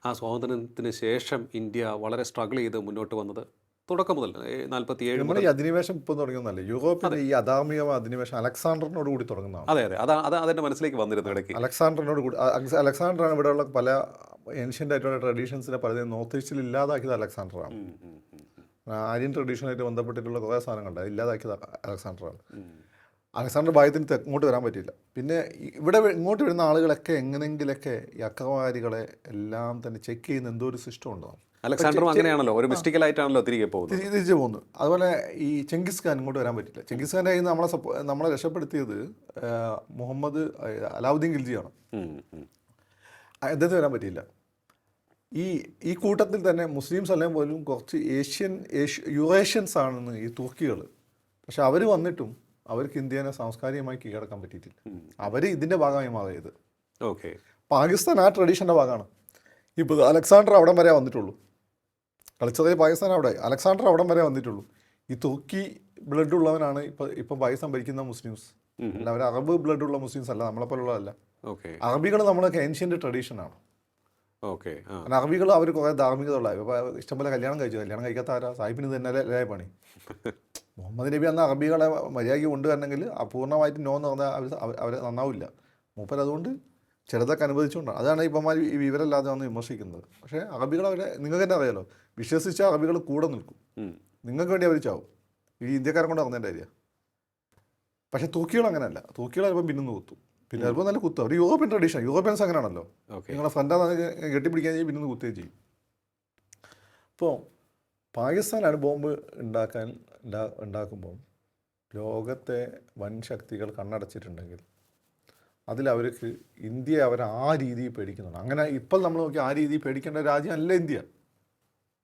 ആ സ്വാതന്ത്ര്യത്തിന് ശേഷം ഇന്ത്യ വളരെ സ്ട്രഗിൾ ചെയ്ത് മുന്നോട്ട് വന്നത് തുടക്കം മുതൽ 47 നമ്മൾ മുതൽ. ഈ അധിനിവേശം ഇപ്പം തുടങ്ങിയൊന്നല്ല. യൂറോപ്പിൻ്റെ ഈ അധാർമിക അധിനിവേശം അലക്സാണ്ടറിനോട് കൂടി തുടങ്ങുന്നതാണ്. അതെ അതെ, അതെൻ്റെ മനസ്സിലേക്ക് വന്നിരുന്നു ഇടയ്ക്ക്. അലക്സാണ്ടറിനോട് കൂടി അലക്സാണ്ടറാണ് ഇവിടെയുള്ള പല ഏൻഷ്യൻ്റ് ആയിട്ടുള്ള ട്രഡീഷൻസിനെ പലതും നോർത്ത് ഈസ്റ്റിൽ ഇല്ലാതാക്കിയത് അലക്സാണ്ടറാണ്. ഉം, ഉം, ഉം, ഉം. ആര്യൻ ട്രഡീഷനായിട്ട് ബന്ധപ്പെട്ടിട്ടുള്ള കുറേ സാധനങ്ങളുണ്ട്, അത് ഇല്ലാതാക്കിയത് അലക്സാണ്ടറാണ്. ഉം. അലക്സാണ്ടർ ഭാഗ്യത്തിന് ഇങ്ങോട്ട് വരാൻ പറ്റിയില്ല. പിന്നെ ഇവിടെ ഇങ്ങോട്ട് വരുന്ന ആളുകളൊക്കെ എങ്ങനെങ്കിലൊക്കെ ഈ അക്രമകാരികളെ എല്ലാം തന്നെ ചെക്ക് ചെയ്യുന്ന എന്തോ ഒരു സിസ്റ്റം ഉണ്ടാവും. അലക്സാണ്ടറും അങ്ങനെയാണല്ലോ, ഒരു മിസ്റ്റിക്കലായിട്ടാണല്ലോ തിരികെ പോകുന്നത്. തിരിച്ചു പോകുന്നു. അതുപോലെ ഈ ചെങ്കിസ് ഖാൻ ഇങ്ങോട്ട് വരാൻ പറ്റില്ല. ചെങ്കിസ് ഖാൻ്റെ കയ്യിൽ നിന്ന് നമ്മളെ രക്ഷപ്പെടുത്തിയത് മുഹമ്മദ് അലാവുദ്ദീൻ ഖിൽജിയാണ്. ഉം, ഉം. അദ്ദേഹത്തിന് വരാൻ പറ്റിയില്ല. ഈ കൂട്ടത്തിൽ തന്നെ മുസ്ലിംസ് അല്ലെങ്കിൽ പോലും കുറച്ച് യുറേഷ്യൻസ് ആണെന്ന് ഈ തുർക്കികൾ. പക്ഷെ അവർ വന്നിട്ടും അവർക്ക് ഇന്ത്യനെ സാംസ്കാരികമായി കീഴടക്കാൻ പറ്റിയിട്ടില്ല. അവർ ഇതിൻ്റെ ഭാഗമായി മാറിയത്. ഓക്കെ. പാകിസ്ഥാൻ ആ ട്രഡീഷൻ്റെ ഭാഗമാണ്. ഇപ്പോൾ അലക്സാണ്ടർ അവിടം വരെ വന്നിട്ടുള്ളൂ. കളിച്ചതേ പാകിസ്ഥാൻ അവിടെ. അലക്സാണ്ടർ അവിടം വരെ വന്നിട്ടുള്ളൂ. ഈ തുർക്കി ബ്ലഡ് ഉള്ളവനാണ് ഇപ്പം പാകിസ്ഥാൻ ഭരിക്കുന്ന മുസ്ലിംസ്. അല്ല, അവർ അറബ് ബ്ലഡ് ഉള്ള മുസ്ലിംസ് അല്ല, നമ്മളെപ്പോലുള്ളതല്ല. ഓക്കെ. അറബികൾ നമ്മളൊക്കെ ഏൻഷ്യൻ്റ് ട്രഡീഷനാണ്. ഓക്കെ. അറബികൾ അവർ കുറേ ധാർമ്മികത ഉള്ള ഇഷ്ടംപോലെ കല്യാണം കഴിക്കാത്ത ആരാ? സാഹിബിന് തന്നെ അല്ലേ പണി. മുഹമ്മദ് നബി അന്ന് അറബികളെ മര്യാദയ്ക്ക് കൊണ്ടുവരണമെങ്കിൽ അപൂർണ്ണമായിട്ട് നോ എന്ന് പറഞ്ഞാൽ അവർ നന്നാവില്ല. മൂപ്പർ അതുകൊണ്ട് ചിലതൊക്കെ അനുവദിച്ചുകൊണ്ടാണ്. അതാണ് ഇപ്പന്മാർ ഈ വിവരമില്ലാതെ വന്ന് വിമർശിക്കുന്നത്. പക്ഷേ അറബികൾ അവരെ നിങ്ങൾക്ക് തന്നെ അറിയാലോ, വിശ്വസിച്ച അറബികൾ കൂടെ നിൽക്കും. നിങ്ങൾക്ക് വേണ്ടി അവർ ചാവും. ഈ ഇന്ത്യക്കാരെ കൊണ്ട് അറിഞ്ഞതിൻ്റെ കാര്യം. പക്ഷേ തുർക്കികൾ അങ്ങനെയല്ല. തുർക്കികൾ ചിലപ്പോൾ പിന്നു കുത്തും. പിന്നെ ചിലപ്പോൾ നല്ല കുത്തും. അവർ യൂറോപ്യൻ ട്രഡീഷൻ, യൂറോപ്യൻസ് അങ്ങനെയാണല്ലോ. നിങ്ങളെ ഫ്രണ്ടാന്ന് കെട്ടിപ്പിടിക്കാൻ ചെയ്യും, പിന്നു കുത്തുകയും ചെയ്യും. അപ്പോൾ പാകിസ്ഥാനാണ് ബോംബ് ഉണ്ടാക്കുമ്പോൾ ലോകത്തെ വൻ ശക്തികൾ കണ്ണടച്ചിട്ടുണ്ടെങ്കിൽ അതിലവർക്ക് ഇന്ത്യയെ അവർ ആ രീതിയിൽ പേടിക്കുന്നുണ്ട്. അങ്ങനെ ഇപ്പോൾ നമ്മൾ നോക്കി ആ രീതിയിൽ പേടിക്കേണ്ട രാജ്യമല്ല ഇന്ത്യ.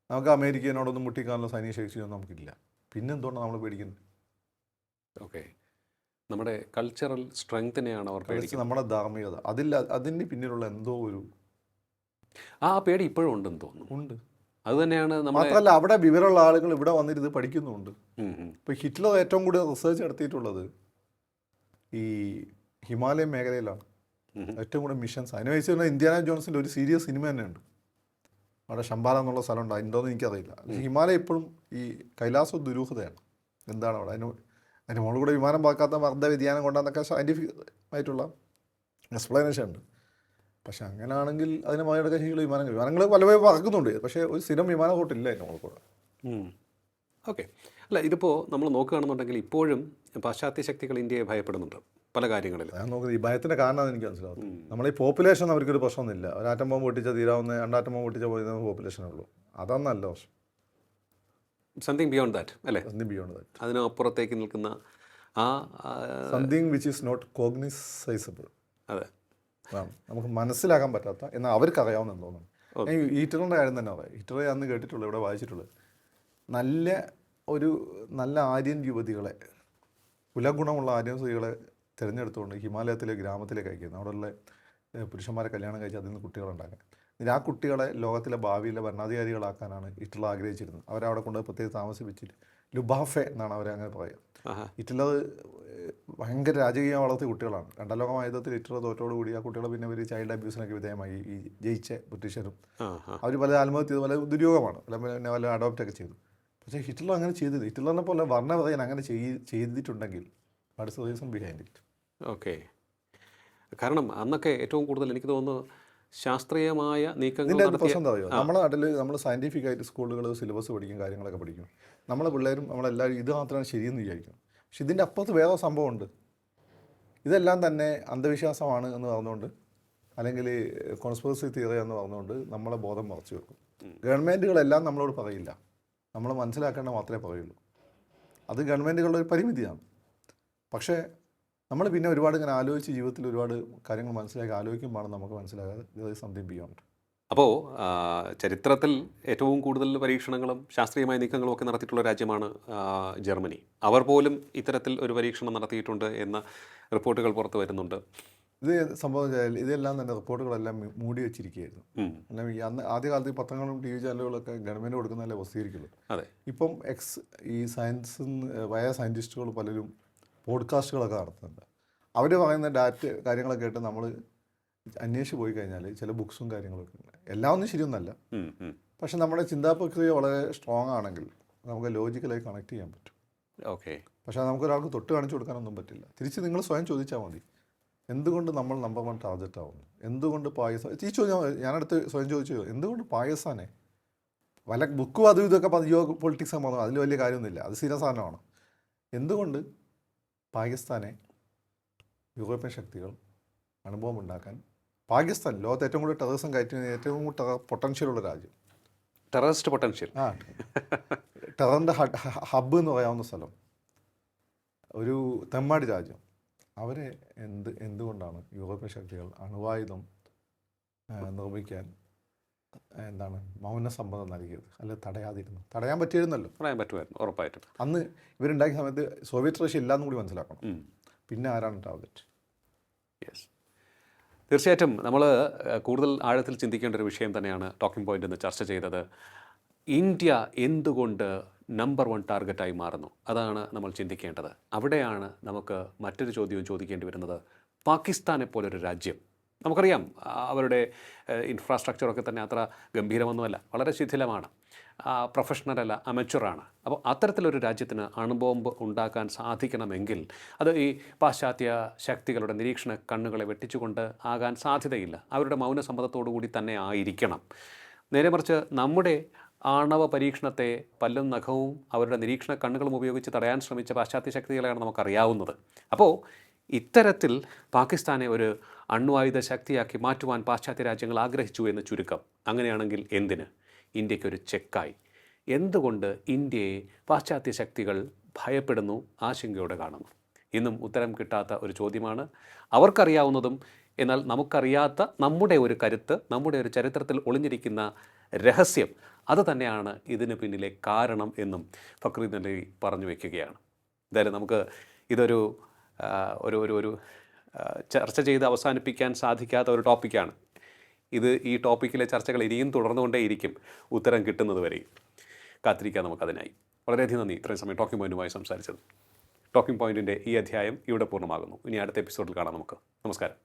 നമുക്ക് അമേരിക്കനോടൊന്നും മുട്ടിക്കാനുള്ള സൈനിക ശേഷിയൊന്നും നമുക്കില്ല. പിന്നെന്തുകൊണ്ടാണ് നമ്മൾ പേടിക്കുന്നത്? ഓക്കെ. നമ്മുടെ കൾച്ചറൽ സ്ട്രെങ്തിനെയാണ് അവർ പേടിക്കുന്നത്. നമ്മുടെ ധാർമ്മികത അതിന് പിന്നിലുള്ള എന്തോ ഒരു ആ പേടി ഇപ്പോഴും ഉണ്ടെന്ന് തോന്നുന്നു. ഉണ്ട്. അത് തന്നെയാണ് മാത്രമല്ല അവിടെ വിവരമുള്ള ആളുകൾ ഇവിടെ വന്നിട്ട് ഇത് പഠിക്കുന്നുണ്ട്. ഇപ്പോൾ ഹിറ്റ്ലർ ഏറ്റവും കൂടുതൽ റിസർച്ച് നടത്തിയിട്ടുള്ളത് ഈ ഹിമാലയൻ മേഖലയിലാണ്. ഏറ്റവും കൂടുതൽ മിഷൻസ്. അതിന് വെച്ച് കഴിഞ്ഞാൽ ഇന്ത്യാന ജോൺസിൻ്റെ ഒരു സീരിയസ് സിനിമ തന്നെ ഉണ്ട്. അവിടെ ശംബാല എന്നുള്ള സ്ഥലമുണ്ട്, അതിൻ്റെയൊന്നും എനിക്കറിയില്ല. ഹിമാലയ ഇപ്പോഴും ഈ കൈലാസ ദുരൂഹതയാണ്. എന്താണ് അവിടെ അതിൻ്റെ മുകളിൽ കൂടെ വിമാനം പറക്കാത്ത മർദ്ദ വ്യതിയാനം കൊണ്ടാന്നൊക്കെ സയൻറ്റിഫിക് ആയിട്ടുള്ള എക്സ്പ്ലനേഷൻ ഉണ്ട്. പക്ഷെ അങ്ങനെയാണെങ്കിൽ അതിനെ മറികടക്കാൻ ശരിയുള്ള വിമാനങ്ങൾ പലപ്പോഴും പറക്കുന്നുണ്ട്. പക്ഷേ ഒരു സ്ഥിരം വിമാനക്കോട്ടില്ല അതിൻ്റെ മുകളിൽ കൂടെ. ഓക്കെ. അല്ല, ഇതിപ്പോൾ നമ്മൾ നോക്കുകയാണെന്നുണ്ടെങ്കിൽ ഇപ്പോഴും പാശ്ചാത്യ ശക്തികൾ ഇന്ത്യയെ ഭയപ്പെടുന്നുണ്ട് പല കാര്യങ്ങളിലും. ഞാൻ നോക്കുന്നത് ഈ ഭയത്തിൻ്റെ കാരണമാണ് എനിക്ക് മനസ്സിലാവുന്നത്. നമ്മളീ പോപ്പുലേഷൻ അവർക്കൊരു പ്രശ്നമൊന്നുമില്ല. ഒരാറ്റം ബോംബ് പൊട്ടിച്ചാൽ തീരാവുന്ന, രണ്ടാറ്റം ബോംബ് പൊട്ടിച്ചാൽ പോയിരുന്ന പോപ്പുലേഷനേ ഉള്ളൂ. അതൊന്നല്ല പ്രശ്നം. സംതിങ് ബിയോണ്ട് ദാറ്റ് അല്ലേ? Something beyond that. അതിനപ്പുറത്തേക്ക് നിൽക്കുന്ന ആ സംതിങ് വിച്ച് ഈസ് നോട്ട് കോഗ്നിസൈസബിൾ. അതെ, നമുക്ക് മനസ്സിലാക്കാൻ പറ്റാത്ത, എന്നാൽ അവർക്ക് അറിയാവുന്ന തോന്നുന്നു. ഹിറ്റ്ലറിൻ്റെ കാര്യം തന്നെ പറയാം. ഹിറ്റ്ലറെ അന്ന് കേട്ടിട്ടുള്ളത്, ഇവിടെ വായിച്ചിട്ടുള്ളത്, നല്ല ആര്യൻ യുവതികളെ, കുലഗുണമുള്ള ആര്യൻ സ്ത്രീകളെ തിരഞ്ഞെടുത്തുകൊണ്ട് ഹിമാലയത്തിലെ ഗ്രാമത്തിലേക്ക് അയക്കുന്നത്. അവിടെയുള്ള പുരുഷന്മാരെ കല്യാണം കഴിച്ച് അതിൽ നിന്ന് കുട്ടികളുണ്ടാക്കാൻ. ആ കുട്ടികളെ ലോകത്തിലെ ഭാവിയിലെ ഭരണാധികാരികളാക്കാനാണ് ഹിറ്റ്ലർ ആഗ്രഹിച്ചിരുന്നത്. അവരവിടെ കൊണ്ട് പ്രത്യേകം താമസിപ്പിച്ചിട്ട് ലുബാഫെ എന്നാണ് അവരെ അങ്ങനെ പറയുക. ഹിറ്റ്ലർ ഭയങ്കര രാജകീയ വളർത്തിയ കുട്ടികളാണ്. രണ്ടാം ലോക യുദ്ധത്തിൽ ഹിറ്റ്ലർ തോറ്റോടുകൂടി ആ കുട്ടികളെ പിന്നെ ഒരു ചൈൽഡ് അബ്യൂസിനൊക്കെ വിധേയമായി. ഈ ജയിച്ച ബ്രിട്ടീഷരും അവർ പല ആത്മഹത്യ ചെയ്ത് പല ദുര്യോഗമാണ്, പിന്നെ വല്ല അഡോപ്റ്റൊക്കെ ചെയ്തു. പക്ഷേ ഹിറ്റ്ലർ അങ്ങനെ ചെയ്തത്, ഹിറ്റ്ലറിനെ പോലെ വർണ്ണവതയൻ അങ്ങനെ ചെയ്തിട്ടുണ്ടെങ്കിൽ what's the reason behind it? Okay. കാരണം അന്നൊക്കെ ഏറ്റവും കൂടുതൽ എനിക്ക് തോന്നുന്നു ശാസ്ത്രീയമായ നീക്കങ്ങൾ. ഇതിൻ്റെ പ്രശ്നം എന്താ പറയുക, നമ്മുടെ നാട്ടിൽ നമ്മൾ സയൻറ്റിഫിക് ആയിട്ട് സ്കൂളുകൾ സിലബസ് പഠിക്കും, കാര്യങ്ങളൊക്കെ പഠിക്കും. നമ്മളെ പിള്ളേരും നമ്മളെല്ലാവരും ഇത് മാത്രമാണ് ശരിയെന്ന് വിചാരിക്കും. പക്ഷെ ഇതിൻ്റെ അപ്പുറത്ത് വേറെ സംഭവമുണ്ട്. ഇതെല്ലാം തന്നെ അന്ധവിശ്വാസമാണ് എന്ന് പറഞ്ഞുകൊണ്ട്, അല്ലെങ്കിൽ കോൺസ്പിറസി തിയറി എന്ന് പറഞ്ഞുകൊണ്ട് നമ്മളെ ബോധം മറച്ചു വെക്കും. ഗവൺമെൻറ്റുകളെല്ലാം നമ്മളോട് പറയില്ല, നമ്മൾ മനസ്സിലാക്കേണ്ട മാത്രമേ പറയുള്ളൂ. അത് ഗവൺമെൻറ്റുകളുടെ ഒരു പരിമിതിയാണ്. പക്ഷേ നമ്മൾ പിന്നെ ഒരുപാട് ഇങ്ങനെ ആലോചിച്ച് ജീവിതത്തിൽ ഒരുപാട് കാര്യങ്ങൾ മനസ്സിലാക്കി ആലോചിക്കുമ്പോഴാണ് നമുക്ക് മനസ്സിലാകാതെ സംതിങ് ബിയോണ്ട്. അപ്പോൾ ചരിത്രത്തിൽ ഏറ്റവും കൂടുതൽ പരീക്ഷണങ്ങളും ശാസ്ത്രീയമായ നീക്കങ്ങളും ഒക്കെ നടത്തിയിട്ടുള്ള രാജ്യമാണ് ജർമ്മനി. അവർ പോലും ഇത്തരത്തിൽ ഒരു പരീക്ഷണം നടത്തിയിട്ടുണ്ട് എന്ന റിപ്പോർട്ടുകൾ പുറത്തു വരുന്നുണ്ട്. ഇത് സംഭവം ഇതെല്ലാം തന്നെ റിപ്പോർട്ടുകളെല്ലാം മൂടി വെച്ചിരിക്കുകയായിരുന്നു. അല്ല, ഈ ആദ്യകാലത്ത് ഈ പത്രങ്ങളും ടി വി ചാനലുകളൊക്കെ ഗവൺമെൻറ് കൊടുക്കുന്നതല്ലേ പ്രസിദ്ധീകരിക്കുള്ളൂ. അതെ. ഇപ്പം ഈ സയൻറ്റിസ്റ്റുകൾ പലരും പോഡ്കാസ്റ്റുകളൊക്കെ നടത്തുന്നുണ്ട്. അവർ പറയുന്ന കാര്യങ്ങളൊക്കെ കേട്ട് നമ്മൾ അന്വേഷിച്ച് പോയി കഴിഞ്ഞാൽ ചില ബുക്സും കാര്യങ്ങളൊക്കെ ഉണ്ട്. എല്ലാം ഒന്നും ശരിയൊന്നല്ല. പക്ഷെ നമ്മുടെ ചിന്താ പ്രക്രിയ വളരെ സ്ട്രോങ് ആണെങ്കിൽ നമുക്ക് ലോജിക്കലായി കണക്ട് ചെയ്യാൻ പറ്റും. ഓക്കെ. പക്ഷേ നമുക്കൊരാൾക്ക് തൊട്ട് കാണിച്ചു കൊടുക്കാനൊന്നും പറ്റില്ല. തിരിച്ച് നിങ്ങൾ സ്വയം ചോദിച്ചാൽ മതി, എന്തുകൊണ്ട് നമ്മൾ നമ്പർ 1 ടാർഗറ്റ് ആവുന്നു? എന്തുകൊണ്ട് പാകിസ്ഥാൻ? ഈ ചോദ്യം ഞാനടുത്ത് സ്വയം ചോദിച്ചു, എന്തുകൊണ്ട് പാകിസ്ഥാനെ? വല്ല ബുക്കും അതും ഇതൊക്കെ ജിയോ പൊളിറ്റിക്സ് വന്നു, അതിൽ വലിയ കാര്യമൊന്നുമില്ല, അത് സ്ഥിര സാധനമാണ്. എന്തുകൊണ്ട് പാകിസ്ഥാനെ യൂറോപ്യൻ ശക്തികൾ അണുബോംബ് ഉണ്ടാക്കാൻ? പാകിസ്ഥാൻ ലോകത്ത് ഏറ്റവും കൂടുതൽ ടെററിസം കയറ്റുന്ന ഏറ്റവും കൂടുതൽ പൊട്ടൻഷ്യലുള്ള രാജ്യം, ടെററിസ്റ്റ് പൊട്ടൻഷ്യൽ, ടെററിൻ്റെ ഹബ്ബ് എന്ന് പറയാവുന്ന സ്ഥലം, ഒരു തെമ്മാടി രാജ്യം. അവരെ എന്തുകൊണ്ടാണ് യൂറോപ്യൻ ശക്തികൾ അണുവായുധം നിർമ്മിക്കാൻ മൗനസമ്മതം നൽകിയത്? അല്ലെ തടയാതിരുന്നു? തടയാൻ പറ്റിയിരുന്നല്ലോ. പറയാൻ പറ്റുമായിരുന്നു, ഉറപ്പായിട്ടും. അന്ന് ഇവരുണ്ടാക്കിയ സമയത്ത് സോവിയറ്റ് റഷ്യ ഇല്ലാന്നും കൂടി മനസ്സിലാക്കണം. പിന്നെ ആരാണ് ടാർഗറ്റ്? യെസ്, തീർച്ചയായിട്ടും നമ്മൾ കൂടുതൽ ആഴത്തിൽ ചിന്തിക്കേണ്ട ഒരു വിഷയം തന്നെയാണ് ടോക്കിംഗ് പോയിന്റ് എന്ന് ചർച്ച ചെയ്തത്. ഇന്ത്യ എന്തുകൊണ്ട് നമ്പർ 1 ടാർഗറ്റായി മാറുന്നു? അതാണ് നമ്മൾ ചിന്തിക്കേണ്ടത്. അവിടെയാണ് നമുക്ക് മറ്റൊരു ചോദ്യവും ചോദിക്കേണ്ടി വരുന്നത്. പാകിസ്ഥാനെ പോലൊരു രാജ്യം, നമുക്കറിയാം അവരുടെ ഇൻഫ്രാസ്ട്രക്ചറൊക്കെ തന്നെ അത്ര ഗംഭീരമൊന്നുമല്ല, വളരെ ശിഥിലമാണ്, പ്രൊഫഷണലല്ല, അമച്വറാണ്. അപ്പോൾ അത്തരത്തിലൊരു രാജ്യത്തിന് അണുബോംബ് ഉണ്ടാക്കാൻ സാധിക്കണമെങ്കിൽ അത് ഈ പാശ്ചാത്യ ശക്തികളുടെ നിരീക്ഷണ കണ്ണുകളെ വെട്ടിച്ചുകൊണ്ട് ആകാൻ സാധ്യതയില്ല. അവരുടെ മൗനസമ്മതത്തോടു കൂടി തന്നെ ആയിരിക്കണം. നേരെ മറിച്ച് നമ്മുടെ ആണവ പരീക്ഷണത്തെ പല്ലും നഖവും അവരുടെ നിരീക്ഷണ കണ്ണുകളും ഉപയോഗിച്ച് തടയാൻ ശ്രമിച്ച പാശ്ചാത്യ ശക്തികളെയാണ് നമുക്കറിയാവുന്നത്. അപ്പോൾ ഇത്തരത്തിൽ പാകിസ്ഥാനെ ഒരു അണ്വായുധ ശക്തിയാക്കി മാറ്റുവാൻ പാശ്ചാത്യ രാജ്യങ്ങൾ ആഗ്രഹിച്ചു എന്ന് ചുരുക്കം. അങ്ങനെയാണെങ്കിൽ എന്തിന്? ഇന്ത്യക്കൊരു ചെക്കായി. എന്തുകൊണ്ട് ഇന്ത്യയെ പാശ്ചാത്യ ശക്തികൾ ഭയപ്പെടുന്നു, ആശങ്കയോടെ കാണുന്നു? ഇന്നും ഉത്തരം കിട്ടാത്ത ഒരു ചോദ്യമാണ്. അവർക്കറിയാവുന്നതും എന്നാൽ നമുക്കറിയാത്ത നമ്മുടെ ഒരു കരുത്ത്, നമ്മുടെ ഒരു ചരിത്രത്തിൽ ഒളിഞ്ഞിരിക്കുന്ന രഹസ്യം, അത് തന്നെയാണ് ഇതിന് പിന്നിലെ കാരണം എന്നും ഫക്രുദ്ദീൻ അലി പറഞ്ഞു വയ്ക്കുകയാണ്. എന്തായാലും നമുക്ക് ഇതൊരു ഒരു ചർച്ച ചെയ്ത് അവസാനിപ്പിക്കാൻ സാധിക്കാത്ത ഒരു ടോപ്പിക്കാണ് ഇത്. ഈ ടോപ്പിക്കിലെ ചർച്ചകൾ ഇനിയും തുടർന്നുകൊണ്ടേയിരിക്കും ഉത്തരം കിട്ടുന്നത് വരെയും. കാത്തിരിക്കാം നമുക്കതിനായി. വളരെയധികം നന്ദി ഇത്രയും സമയം ടോക്കിംഗ് പോയിന്റുമായി സംസാരിച്ചത്. ടോക്കിംഗ് പോയിന്റിൻ്റെ ഈ അധ്യായം ഇവിടെ പൂർണ്ണമാകുന്നു. ഇനി അടുത്ത എപ്പിസോഡിൽ കാണാം നമുക്ക്. നമസ്കാരം.